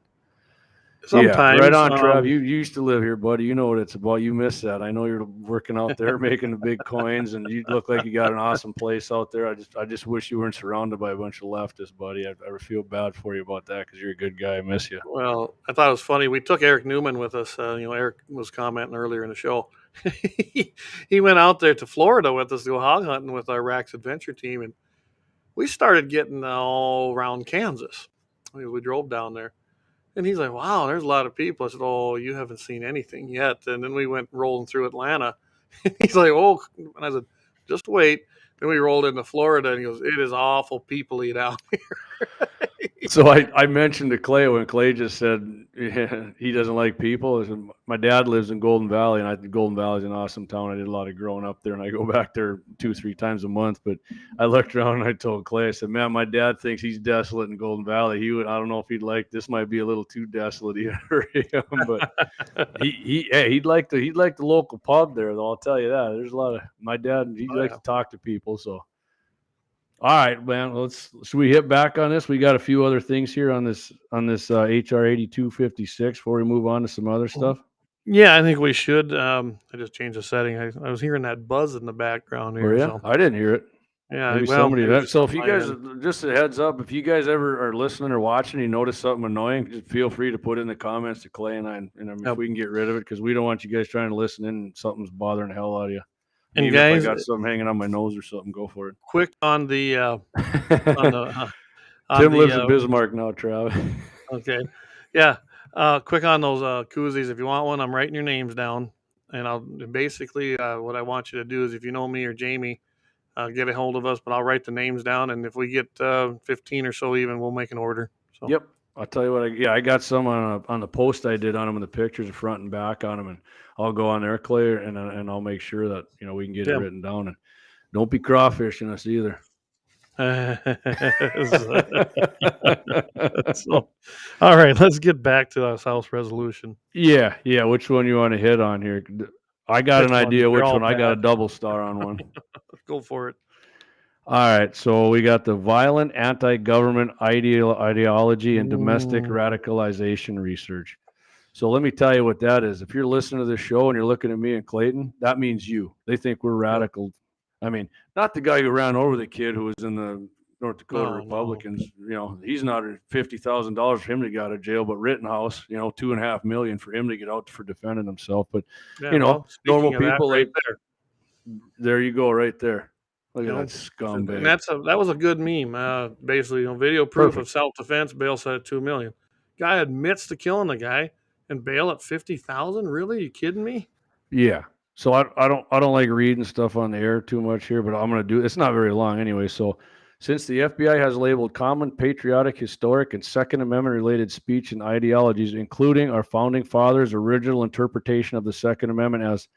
sometimes. Right on, Trav. You used to live here, buddy. You know what it's about. You miss that. I know you're working out there, making the big coins, and you look like you got an awesome place out there. I just wish you weren't surrounded by a bunch of leftists, buddy. I feel bad for you about that because you're a good guy. I miss you. Well, I thought it was funny. We took Eric Newman with us. Eric was commenting earlier in the show. He went out there to Florida with us to go hog hunting with our Rax Adventure team, and we started getting all around Kansas. We drove down there. And he's like, wow, there's a lot of people. I said, oh, you haven't seen anything yet. And then we went rolling through Atlanta. He's like, oh, and I said, just wait. Then we rolled into Florida, and he goes, it is awful people-y down here. So I mentioned to Clay when Clay just said he doesn't like people. I said, my dad lives in Golden Valley, and I think Golden Valley is an awesome town. I did a lot of growing up there, and I go back there 2-3 times a month. But I looked around and I told Clay, I said, man, my dad thinks he's desolate in Golden Valley. I don't know if he'd like this. Might be a little too desolate either for him, but he'd like the local pub there, though. I'll tell you that. There's a lot of my dad. He likes to talk to people, so. All right, man. Should we hit back on this? We got a few other things here on this HR 8256 before we move on to some other stuff. Yeah, I think we should. I just changed the setting. I was hearing that buzz in the background here. Oh, yeah? So. I didn't hear it. Yeah, maybe somebody. So if you guys, just a heads up, if you guys ever are listening or watching, you notice something annoying, just feel free to put in the comments to Clay and I, and if we can get rid of it, because we don't want you guys trying to listen in and something's bothering the hell out of you. And even guys, if I got something hanging on my nose or something, go for it. Quick on the Tim lives in Bismarck now, Travis. Okay. Yeah. Quick on those koozies. If you want one, I'm writing your names down. And I'll basically what I want you to do is, if you know me or Jamie, get a hold of us, but I'll write the names down. And if we get 15 or so even, we'll make an order. So. Yep. I'll tell you what. I got some on the post I did on them, and the pictures of front and back on them, and I'll go on there, Clay, and I'll make sure that we can get it written down. And don't be crawfishing us either. So, all right, let's get back to this House resolution. Yeah. Which one you want to hit on here? I got Pick an idea They're which all one. I got a bad. double star on one. Go for it. All right, so we got the violent anti-government ideology and domestic Ooh. radicalization research. So let me tell you what that is. If you're listening to this show and you're looking at me and Clayton, that means you. They think we're radical. I mean, not the guy who ran over the kid who was in the North Dakota No. Republicans. You know, he's not $50,000 for him to get out of jail, but Rittenhouse, you know, $2.5 million for him to get out for defending himself. But Yeah, you know, well, normal speaking of that, people right like there. there you go, right there. Look You at know, that scumbag. and that was a good meme. Basically, video proof Perfect. of self-defense. Bail set at $2 million. Guy admits to killing the guy, and bail at $50,000. Really? You kidding me? Yeah. So I don't like reading stuff on the air too much here, but I'm gonna do. It's not very long anyway. So since the FBI has labeled common patriotic, historic, and Second Amendment related speech and ideologies, including our founding fathers' original interpretation of the Second Amendment as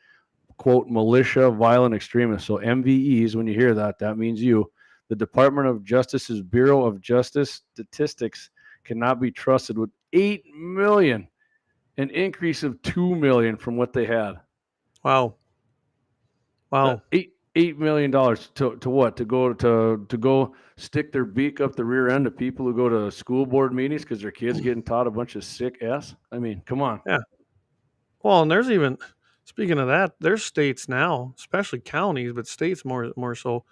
quote militia violent extremists. So MVEs, when you hear that, that means you. The Department of Justice's Bureau of Justice Statistics cannot be trusted with 8 million, an increase of 2 million from what they had. Wow. $8 million to what? To go stick their beak up the rear end of people who go to school board meetings because their kids getting taught a bunch of sick s. I mean, come on. Yeah. Well, and there's even, speaking of that, there's states now, especially counties, but states more so.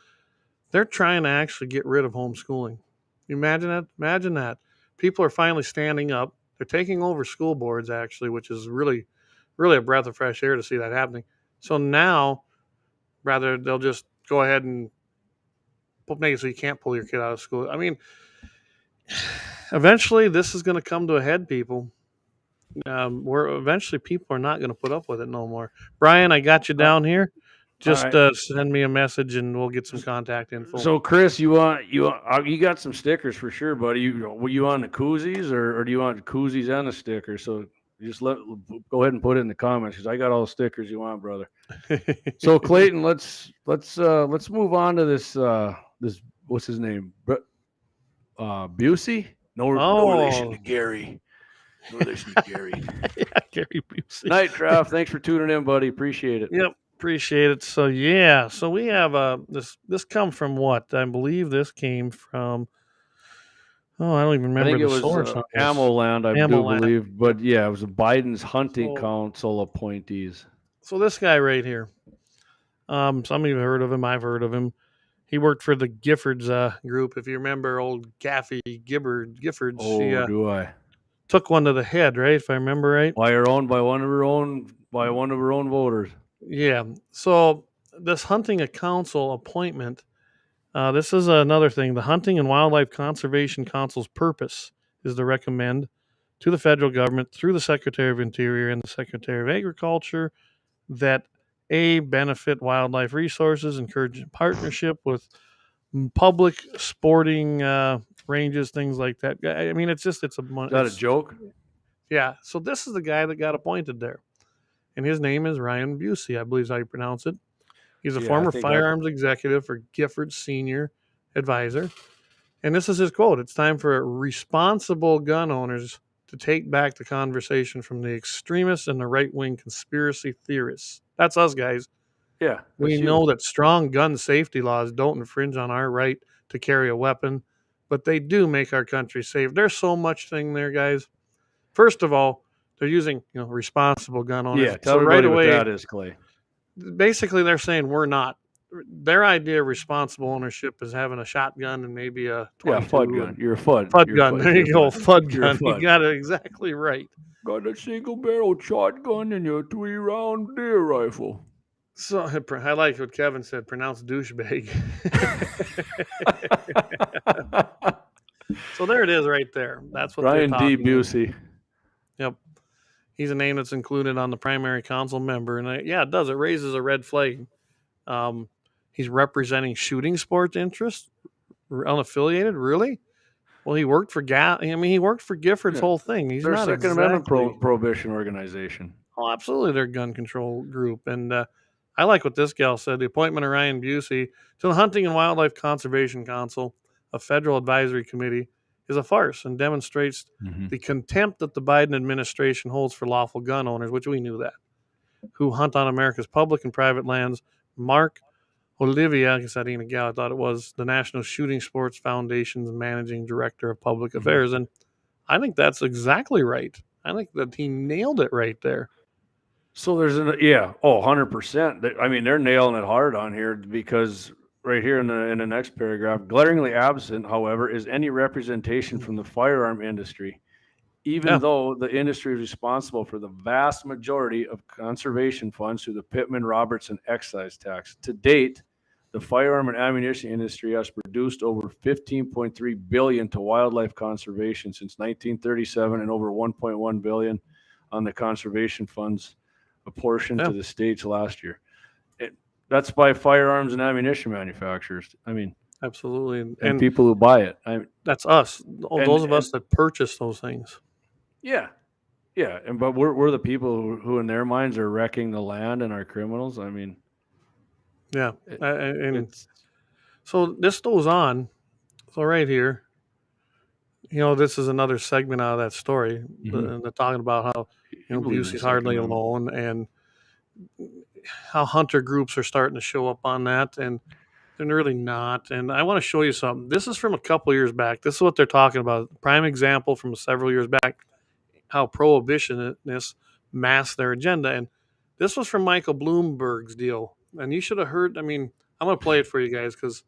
They're trying to actually get rid of homeschooling. You imagine that? Imagine that. People are finally standing up. They're taking over school boards, actually, which is really, really a breath of fresh air to see that happening. So now, rather, they'll just go ahead and make it so you can't pull your kid out of school. I mean, eventually, this is going to come to a head, people. Where eventually people are not going to put up with it no more. Brian, I got you down here. Just right. send me a message and we'll get some contact info. So Chris, you got some stickers for sure, buddy. Were you on the koozies or do you want the koozies and the stickers? So just go ahead and put it in the comments because I got all the stickers you want, brother. So Clayton, let's move on to this this what's his name? Busey? No relation to Gary. No relation to Gary. Yeah, Gary Busey. Night, Trav. Thanks for tuning in, buddy. Appreciate it. Yep, appreciate it. So yeah, so we have this come from what? I believe this came from. Oh, I don't even remember I think the it was source on this. Ammo Land, I do Ammo-Land. believe. But yeah, it was Biden's hunting council appointees. So this guy right here, some of you have heard of him. I've heard of him. He worked for the Giffords group. If you remember old Giffords, Oh, do I? Took one to the head, right? If I remember right. By one of her own voters. Yeah. So this hunting a council appointment, this is another thing. The Hunting and Wildlife Conservation Council's purpose is to recommend to the federal government through the Secretary of Interior and the Secretary of Agriculture that benefit wildlife resources, encourage partnership with public sporting ranges, things like that. I mean, it's a. Is that a joke? Yeah. So this is the guy that got appointed there, and his name is Ryan Busey, I believe is how you pronounce it. He's a former firearms executive for Giffords Senior Advisor, and this is his quote: "It's time for responsible gun owners to take back the conversation from the extremists and the right-wing conspiracy theorists." That's us, guys. Yeah. We know that strong gun safety laws don't infringe on our right to carry a weapon, but they do make our country safe. There's so much thing there, guys. First of all, they're using responsible gun owners. Yeah, tell everybody what that is, Clay. Basically, they're saying we're not. Their idea of responsible ownership is having a shotgun and maybe a 22. Yeah, FUD gun. You're a FUD. FUD gun. There you go, FUD gun. You got it exactly right. Got a single barrel shotgun and your 3-round deer rifle. So I like what Kevin said. Pronounced douchebag. So there it is, right there. That's what Ryan they're D. talking Busey. about. Yep, he's a name that's included on the primary council member, and it does. It raises a red flag. He's representing shooting sports interests, unaffiliated. Really? Well, he worked for he worked for Giffords' whole thing. He's They're not a Second Amendment prohibition organization. Oh, absolutely, they're a gun control group, and I like what this gal said. The appointment of Ryan Busey to the Hunting and Wildlife Conservation Council, a federal advisory committee, is a farce and demonstrates the contempt that the Biden administration holds for lawful gun owners, which we knew that. who hunt on America's public and private lands. Mark Olivia, I guess that ain't a gal, I thought it was, the National Shooting Sports Foundation's managing director of public affairs. And I think that's exactly right. I think that he nailed it right there. So there's 100%. I mean, they're nailing it hard on here, because right here in the next paragraph, glaringly absent, however, is any representation from the firearm industry, even though the industry is responsible for the vast majority of conservation funds through the Pittman-Robertson excise tax. To date, the firearm and ammunition industry has produced over $15.3 billion to wildlife conservation since 1937, and over $1.1 billion on the conservation funds apportion to the states last year. That's by firearms and ammunition manufacturers. I mean, absolutely, and people who buy it. That's us. Those of us that purchase those things. Yeah, but we're the people who in their minds are wrecking the land and are criminals. I mean, yeah, and so this goes on. So right here, this is another segment out of that story, and they're talking about how Busey's hardly alone, and how hunter groups are starting to show up on that, and they're really not. And I want to show you something. This is from a couple years back. This is what they're talking about. Prime example from several years back, how prohibitionists mask their agenda. And this was from Michael Bloomberg's deal. And you should have heard. I mean, I'm going to play it for you guys because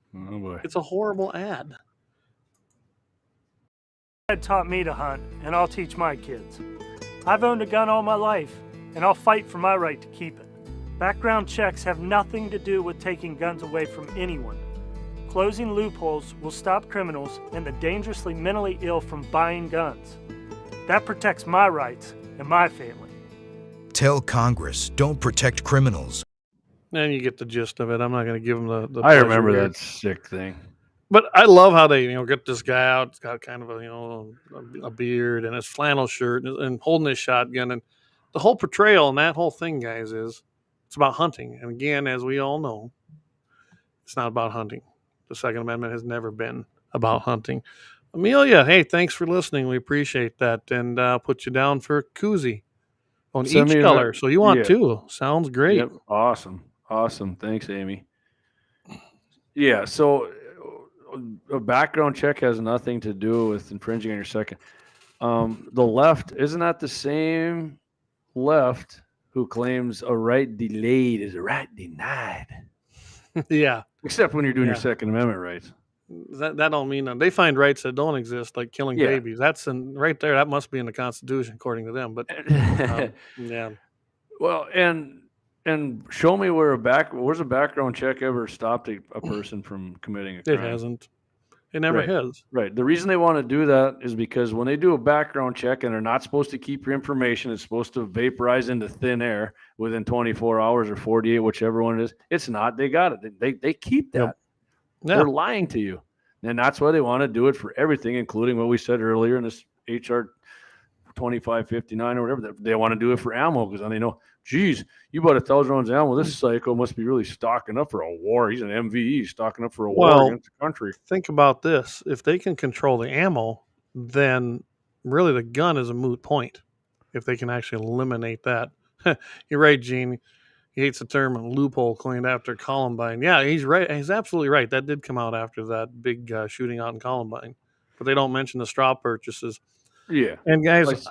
it's a horrible ad. Dad taught me to hunt, and I'll teach my kids. I've owned a gun all my life, and I'll fight for my right to keep it. Background checks have nothing to do with taking guns away from anyone. Closing loopholes will stop criminals and the dangerously mentally ill from buying guns. That protects my rights and my family. Tell Congress, don't protect criminals. And you get the gist of it. I'm not going to give them the I remember that sick thing. But I love how they, get this guy out. It's got kind of a beard and his flannel shirt and holding his shotgun. And the whole portrayal and that whole thing, guys, is it's about hunting. And again, as we all know, it's not about hunting. The Second Amendment has never been about hunting. Amelia, hey, thanks for listening. We appreciate that. And I'll put you down for a koozie on each color. So you want two. Sounds great. Yep. Awesome. Thanks, Amy. Yeah, so a background check has nothing to do with infringing on your second. The left, isn't that the same left who claims a right delayed is a right denied? Yeah. Except when you're doing your Second Amendment rights. That don't mean that. They find rights that don't exist, like killing babies. That's right there. That must be in the Constitution, according to them. But yeah. Well, and show me where's a background check ever stopped a person from committing a crime? It hasn't. It never has. Right. The reason they want to do that is because when they do a background check and they're not supposed to keep your information, it's supposed to vaporize into thin air within 24 hours or 48, whichever one it is. It's not. They got it. They keep that. Yep. Yeah. They're lying to you. And that's why they want to do it for everything, including what we said earlier in this HR 2559 or whatever. They want to do it for ammo because then they know, geez, you bought 1,000 rounds of ammo. This psycho must be really stocking up for a war. He's an MVE, stocking up for a war against the country. Think about this. If they can control the ammo, then really the gun is a moot point. If they can actually eliminate that. You're right, Gene. He hates the term loophole coined after Columbine. Yeah, he's right. He's absolutely right. That did come out after that big shooting out in Columbine. But they don't mention the straw purchases. Yeah. And guys,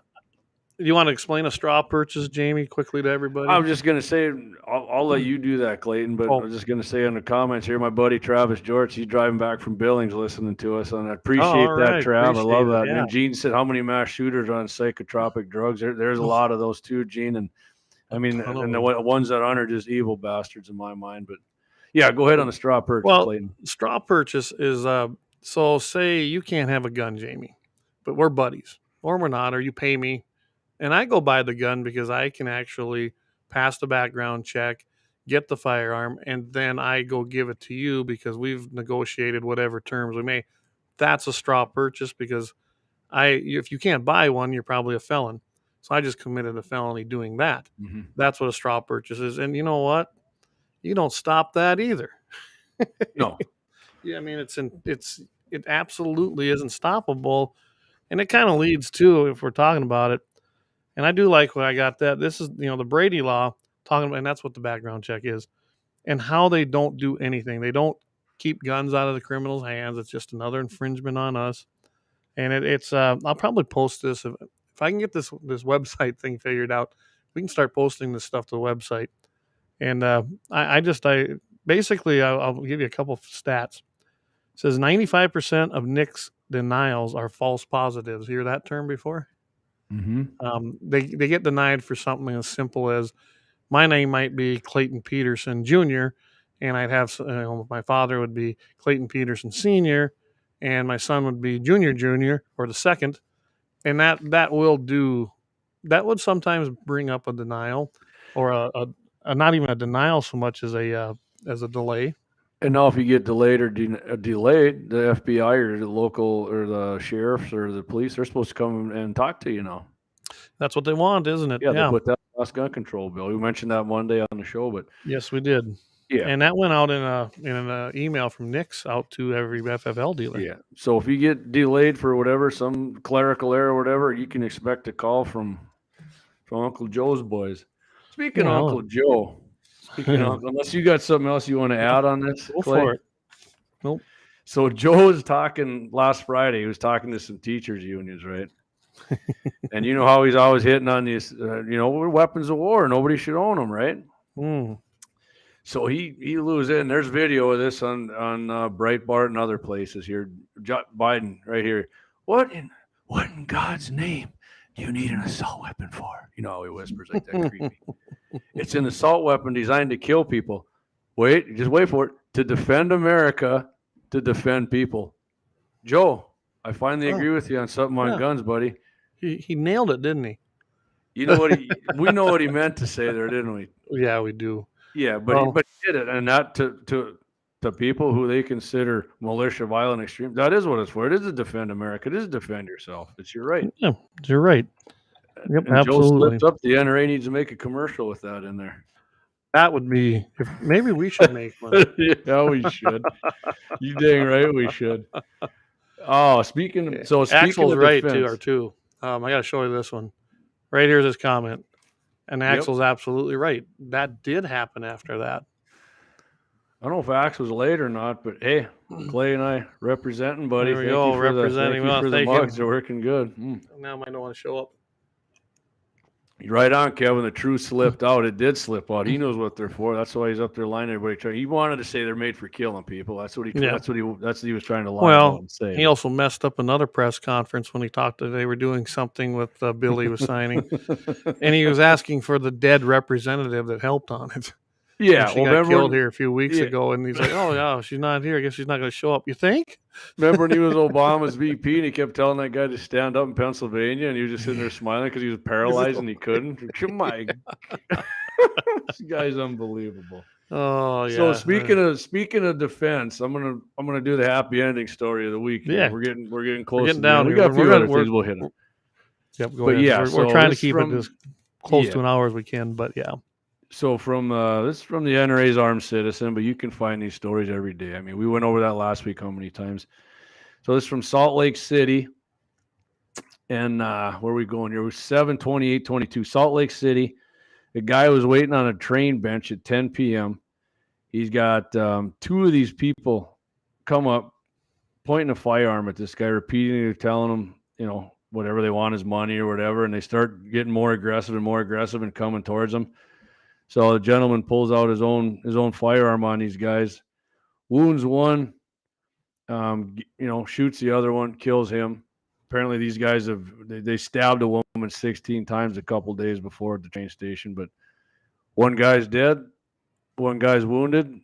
you want to explain a straw purchase, Jamie, quickly to everybody? I'm just going to say, I'll let you do that, Clayton, but I'm just going to say in the comments here, my buddy Travis George, he's driving back from Billings listening to us, and I appreciate that, Trav. I love that. Yeah. And Gene said, how many mass shooters are on psychotropic drugs? There's a lot of those too, Gene, and I mean, and the ones that aren't are just evil bastards in my mind. But yeah, go ahead on the straw purchase, Clayton. Straw purchase is, so say you can't have a gun, Jamie, but we're buddies, or we're not, or you pay me. And I go buy the gun because I can actually pass the background check, get the firearm, and then I go give it to you because we've negotiated whatever terms we may. That's a straw purchase because if you can't buy one, you're probably a felon. So I just committed a felony doing that. Mm-hmm. That's what a straw purchase is. And you know what? You don't stop that either. No. Yeah, I mean, it absolutely isn't stoppable. And it kind of leads to, if we're talking about it, and I do like what I got that. This is, the Brady law talking about, and that's what the background check is, and how they don't do anything. They don't keep guns out of the criminals' hands. It's just another infringement on us. And it's I'll probably post this if I can get this website thing figured out. We can start posting this stuff to the website. And I basically I'll give you a couple of stats. It says 95% of NICS denials are false positives. Hear that term before? Mm-hmm. They get denied for something as simple as my name might be Clayton Pederson Jr. and I'd have my father would be Clayton Pederson Sr. and my son would be Junior or the second, and that would sometimes bring up a denial or a not even a denial so much as a delay. And now if you get delayed or delayed, the FBI or the local or the sheriffs or the police are supposed to come and talk to you now. That's what they want, isn't it? Yeah, they put that last gun control bill. We mentioned that one day on the show, but yes, we did. Yeah, and that went out in an email from NICS out to every FFL dealer. Yeah, so if you get delayed for whatever, some clerical error or whatever, you can expect a call from Uncle Joe's boys. Speaking of Uncle Joe, unless you got something else you want to add on this, go Clay? for it. Nope. So Joe was talking last Friday. He was talking to some teachers' unions, right? And you know how he's always hitting on these, we're weapons of war. Nobody should own them, right? Mm. So he loses it, and there's video of this on Breitbart and other places here. Biden right here. What in God's name do you need an assault weapon for? You know how he whispers like that, creepy. It's an assault weapon designed to kill people. Just wait for it. To defend America, to defend people. Joe, I finally agree with you on something on guns, buddy. He nailed it, didn't he? You know what we know what he meant to say there, didn't we? Yeah, we do. Yeah, but he did it, and not to people who they consider militia, violent, extreme. That is what it's for. It is to defend America. It is to defend yourself. It's your right. Yeah, you're right. Yep, and absolutely. Joe slipped up. The NRA needs to make a commercial with that in there. That would be maybe we should make one. Yeah, we should. You dang right we should. Oh, speaking Axel's of right defense, too. I got to show you this one. Right here's his comment, and Axel's absolutely right. That did happen after that. I don't know if Axe was late or not, but hey, Clay and I representing, buddy. There we go, representing. Thank you for the mugs. They're working good. Now I might not want to show up. You're right on, Kevin. The truth slipped out. It did slip out. He knows what they're for. That's why he's up there lining everybody. He wanted to say they're made for killing people. That's what he was trying to lie out and say. He also messed up another press conference when he talked that they were doing something with Billy was signing, and he was asking for the dead representative that helped on it. Yeah, she got killed here a few weeks ago, and he's like, "Oh yeah, she's not here. I guess she's not going to show up." You think? Remember when he was Obama's VP and he kept telling that guy to stand up in Pennsylvania, and he was just sitting there smiling because he was paralyzed and he couldn't. My God. This guy's unbelievable. Oh yeah. So speaking of defense, I'm gonna do the happy ending story of the week. Yeah, we're getting close. We're getting down. We got a few other things we'll hit them. Yep, go ahead. Yeah, we're trying to keep it as close to an hour as we can. But yeah. So this is from the NRA's Armed Citizen, but you can find these stories every day. I mean, we went over that last week how many times. So this is from Salt Lake City. And where are we going here? We're 7/28/22. Salt Lake City. A guy was waiting on a train bench at 10 p.m. He's got two of these people come up, pointing a firearm at this guy, repeatedly telling him, whatever they want is money or whatever. And they start getting more aggressive and coming towards him. So the gentleman pulls out his own firearm on these guys, wounds one, shoots the other one, kills him. Apparently these guys they stabbed a woman 16 times a couple days before at the train station, but one guy's dead, one guy's wounded.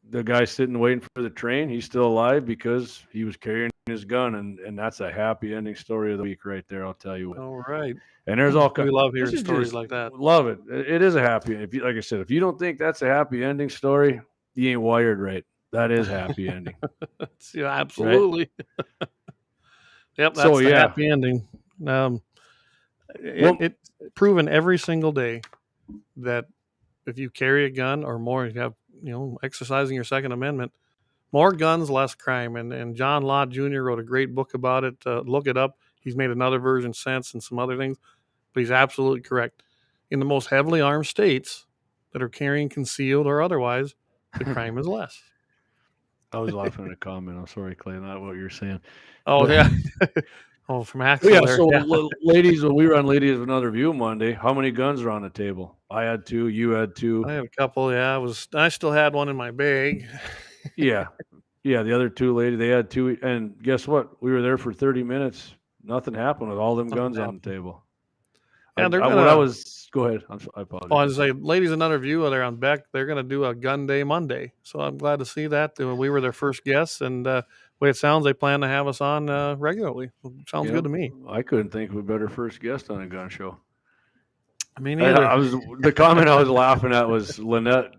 The guy sitting waiting for the train, he's still alive because he was carrying his gun, and that's a happy ending story of the week right there, I'll tell you what. All right. And there's all kinds. We love hearing stories like that. Love it. It is a happy. Like I said, if you don't think that's a happy ending story, you ain't wired right. That is happy ending. Yeah, absolutely. Right? Yep, that's the happy ending. It's proven every single day that if you carry a gun or more, you have exercising your Second Amendment. More guns, less crime. And John Lott Jr. wrote a great book about it. Look it up. He's made another version since and some other things, but he's absolutely correct. In the most heavily armed states, that are carrying concealed or otherwise, the crime is less. I was laughing at a comment. I'm sorry, Clay, not what you're saying. Oh, But- yeah. Oh, from Axel Yeah, there. so Yeah. ladies, when we run Ladies of Another View Monday, how many guns are on the table? I had 2, you had 2. I have a couple. Yeah, I still had one in my bag. Yeah. Yeah, the other 2 ladies, they had 2. And guess what? We were there for 30 minutes. Nothing happened with all them Nothing guns on happened. the table. Yeah, they're Go ahead. I apologize. Oh, I was say, ladies, another view there on Beck. They're going to do a gun day Monday, so I'm glad to see that. We were their first guests, and the way it sounds, they plan to have us on regularly. Sounds good to me. I couldn't think of a better first guest on a gun show. Me neither. The comment I was laughing at was Lynette.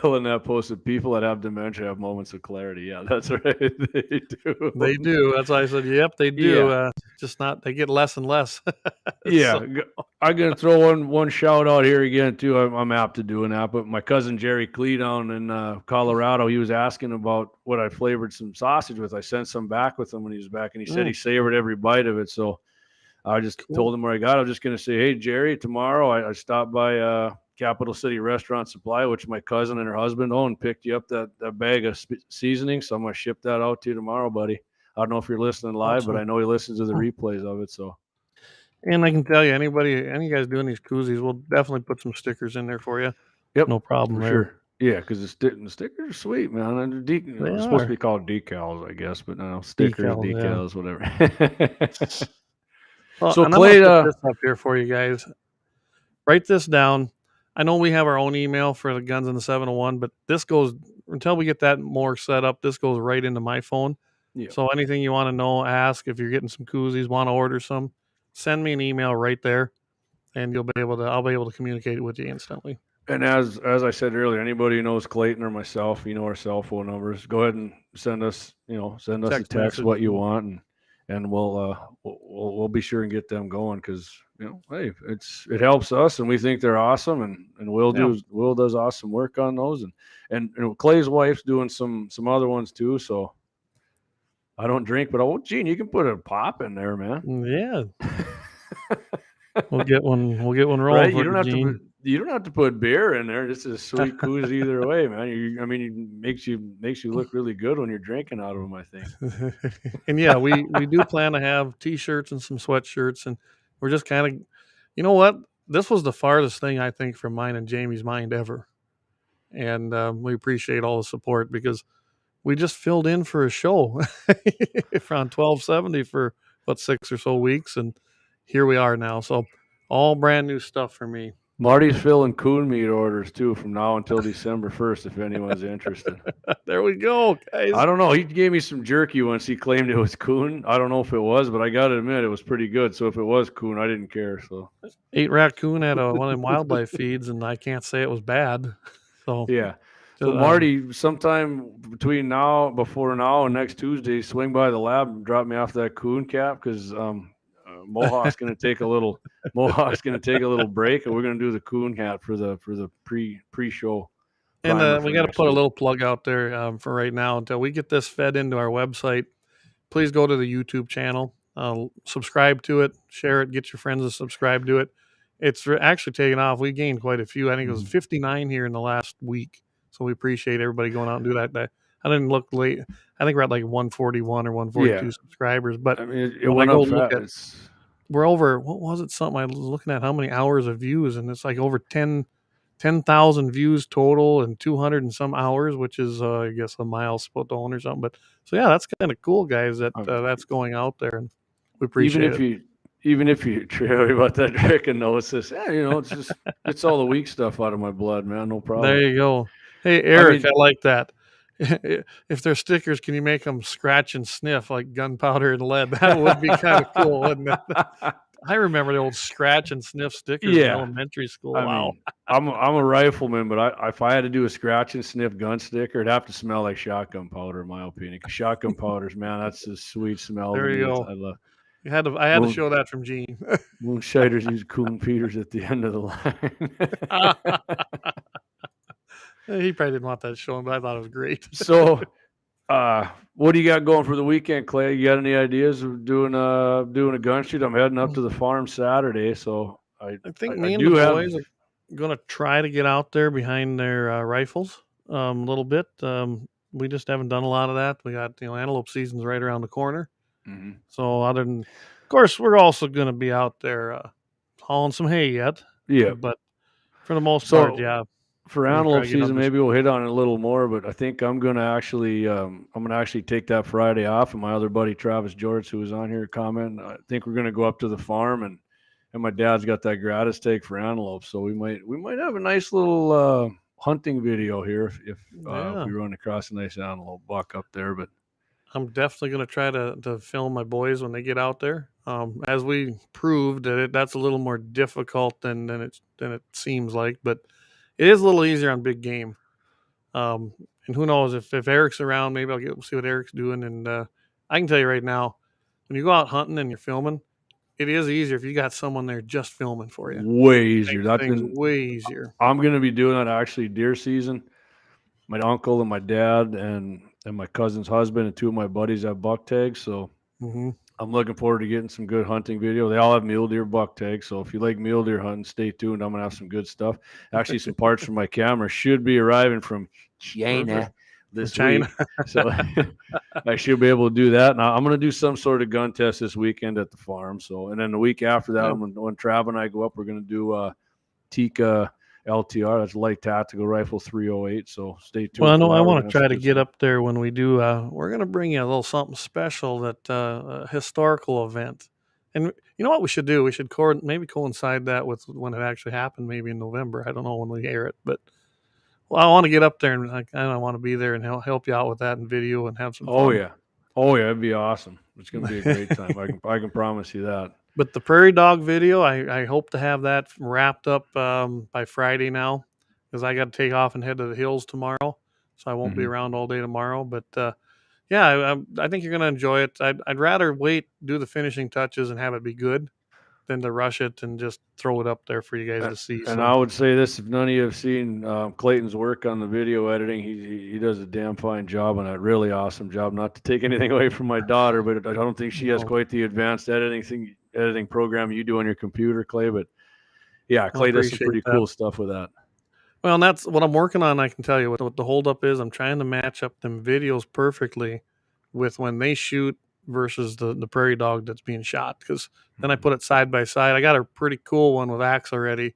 Lynette posted, "People that have dementia have moments of clarity." Yeah, that's right. They do. They do. That's why I said, "Yep, they do." Yeah. Just not. They get less and less. Yeah, So, I'm gonna throw one shout out here again too. I'm apt to doing that, but my cousin Jerry Clee down in Colorado, he was asking about what I flavored some sausage with. I sent some back with him when he was back, and he said he savored every bite of it. So I just told him where I got it. I was just gonna say, hey Jerry, tomorrow I stopped by Capital City Restaurant Supply, which my cousin and her husband own, picked you up that bag of seasoning. So I'm gonna ship that out to you tomorrow, buddy. I don't know if you're listening live, Awesome. but I know he listens to the replays of it. So. and I can tell you, any of you guys doing these koozies, we'll definitely put some stickers in there for you. Yep, no problem for there. sure. Yeah, because the stickers are sweet, man. And they're supposed to be called decals, I guess, but no, stickers, decals, whatever. Well, So and Clay, I'm gonna put this up here for you guys. Write this down. I know we have our own email for the Guns in the 701, but this goes until we get that more set up. This goes right into my phone. Yeah. So anything you want to know, ask. If you're getting some koozies, want to order some, send me an email right there, and I'll be able to communicate with you instantly. And as I said earlier, anybody who knows Clayton or myself, you know our cell phone numbers. Go ahead and send us a text message. what you want, and we'll be sure and get them going because hey, it helps us, and we think they're awesome, and Will does awesome work on those, and Clay's wife's doing some other ones too. So I don't drink, but Gene, you can put a pop in there, man. Yeah. We'll get one rolling. Right? For You don't have to put beer in there. It's a sweet koozie either way, man. It makes you look really good when you're drinking out of them, I think. And yeah, we do plan to have T-shirts and some sweatshirts, and we're just kind of, you know what? This was the farthest thing I think from mine and Jamie's mind ever, and we appreciate all the support because we just filled in for a show around 1270 for 6 or so weeks, and here we are now. So all brand new stuff for me. Marty's filling coon meat orders too from now until December 1st if anyone's interested. There we go, guys. I don't know. He gave me some jerky once. He claimed it was coon. I don't know if it was, but I got to admit it was pretty good. So if it was coon, I didn't care. So ate raccoon at one of them wildlife feeds, and I can't say it was bad. So yeah. So Marty, sometime before now and next Tuesday, swing by the lab and drop me off that coon cap because Mohawk's going to take a little break, and we're going to do the coon hat for the pre-show. And we got to put a little plug out there for right now until we get this fed into our website. Please go to the YouTube channel, subscribe to it, share it, get your friends to subscribe to it. It's actually taken off. We gained quite a few. I think it was 59 here in the last week. So we appreciate everybody going out and do that. I didn't look late. I think we're at like 141 or 142 subscribers. But I mean, it went up fast. We're over, what was it? Something I was looking at how many hours of views, and it's like over 10,000 views total and 200 and some hours, which is, I guess, a milestone or something. But so, yeah, that's kind of cool, guys, that's going out there. And we appreciate it. Even if you sorry about that, Rick, and notice, it's all the weak stuff out of my blood, man. No problem. There you go. Hey, Eric, I like that. If they're stickers, can you make them scratch and sniff like gunpowder and lead? That would be kind of cool, wouldn't it? I remember the old scratch and sniff stickers in elementary school. Wow. I'm a rifleman, but if I had to do a scratch and sniff gun sticker, it'd have to smell like shotgun powder, in my opinion. Because shotgun powders, man, that's a sweet smell. There you go. I had to show that from Gene. Moonshiners use Coon Peters at the end of the line. He probably didn't want that showing, but I thought it was great. So, what do you got going for the weekend, Clay? You got any ideas of doing a gun shoot? I'm heading up to the farm Saturday, so I think me and the boys. gonna try to get out there behind their rifles a little bit. We just haven't done a lot of that. We got antelope season's right around the corner. Mhm. So other than, of course, we're also gonna be out there hauling some hay yet. Yeah. But for the most part, So yeah, for we're gonna try antelope to get season, under. maybe we'll hit on it a little more. But I think I'm gonna actually take that Friday off. And my other buddy Travis George, who was on here, commenting, I think we're gonna go up to the farm and my dad's got that gratis take for antelope, so we might have a nice little hunting video here if Yeah. we run across a nice antelope buck up there. But I'm definitely going to try to film my boys when they get out there. As we proved that that's a little more difficult than it seems like, but it is a little easier on big game. And who knows if Eric's around, maybe I'll see what Eric's doing. And I can tell you right now, when you go out hunting and you're filming, it is easier if you got someone there just filming for you. way easier. Makes That's things been way easier. I'm gonna be doing that actually deer season. My uncle and my dad and my cousin's husband and two of my buddies have buck tags, so Mm-hmm. I'm looking forward to getting some good hunting video. They all have mule deer buck tags, so if you like mule deer hunting, stay tuned. I'm gonna have some good stuff. Actually, some parts from my camera should be arriving from China this China. week, so I should be able to do that. Now I'm gonna do some sort of gun test this weekend at the farm. So, and then the week after that, Yeah. when Trav and I go up, we're gonna do Tika LTR. That's light tactical rifle 308. So stay tuned. Well, I know for I that. We're want gonna to have try some to good get stuff. up there when we do. We're going to bring you a little something special, that a historical event. And you know what we should do? We should maybe coincide that with when it actually happened, maybe in November. I don't know when we air it, but I want to get up there and I want to be there and help you out with that in video and have some Oh fun. yeah, it'd be awesome. It's gonna be a great time. I can promise you that. But the prairie dog video, I hope to have that wrapped up by Friday now, because I got to take off and head to the hills tomorrow, so I won't be Mhm. around all day tomorrow. But yeah, I think you're going to enjoy it. I'd rather do the finishing touches and have it be good than to rush it and just throw it up there for you guys to see. And So I would say this: if none of you have seen Clayton's work on the video editing, he does a damn fine job on that. Really awesome job. Not to take anything away from my daughter, but I don't think she has No. quite the advanced editing program you do on your computer, Clay. But yeah, Clay does some appreciate pretty that. cool stuff with that. Well, and that's what I'm working on. I can tell you what the holdup is. I'm trying to match up them videos perfectly with when they shoot versus the prairie dog that's being shot. Because then I put it side by side. I got a pretty cool one with axe already,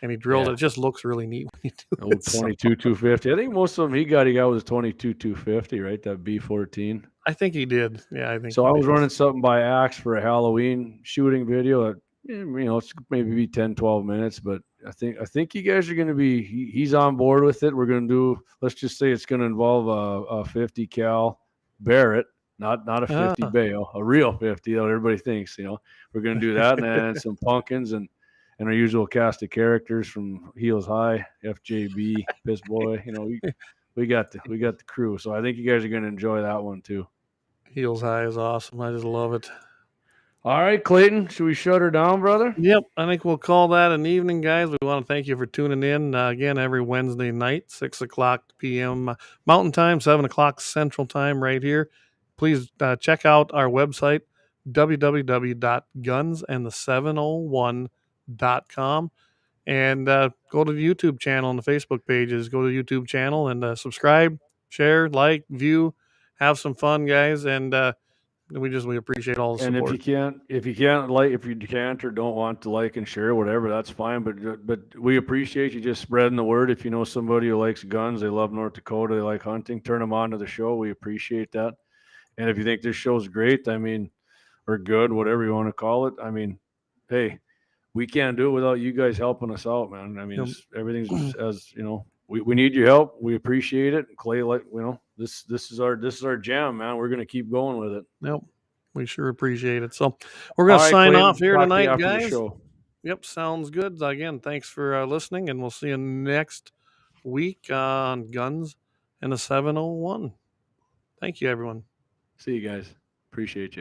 and he drilled Yeah. it. It just looks really neat when you do Old it. So 22 250. I think most of them he got was 22 250, right? That B14. I think he did. Yeah, I think. So he I was did. running something by axe for a Halloween shooting video. It's maybe be 10, 12 minutes, but I think you guys are going to be, he's on board with it. We're going to do, let's just say it's going to involve a 50 cal Barrett, not a 50 Bayo, a real 50 that everybody thinks, we're going to do that. And then some pumpkins and our usual cast of characters from Heels High, FJB, Piss Boy, we got the crew. So I think you guys are going to enjoy that one too. Heels High is awesome. I just love it. All right, Clayton, should we shut her down, brother? Yep, I think we'll call that an evening, guys. We want to thank you for tuning in again every Wednesday night, 6:00 p.m. Mountain Time, 7:00 Central Time, right here. Please check out our website, www.gunsandthe701.com, and go to the YouTube channel and the Facebook pages. Go to the YouTube channel and subscribe, share, like, view, have some fun, guys, and we appreciate all the And support. if you can't or don't want to like and share, whatever, that's fine. But we appreciate you just spreading the word. If you know somebody who likes guns, they love North Dakota, they like hunting, turn them on to the show. We appreciate that. And if you think this show's great, or good, whatever you want to call it, hey, we can't do it without you guys helping us out, man. Everything's as we need your help. We appreciate it. Clay, this is our jam, man. We're gonna keep going with it. Yep. We sure appreciate it. So we're going to sign Clayton, off here talk to you tonight, after the guys. show. Yep. Sounds good. Again, thanks for listening, and we'll see you next week on Guns and the 701. Thank you, everyone. See you guys. Appreciate you.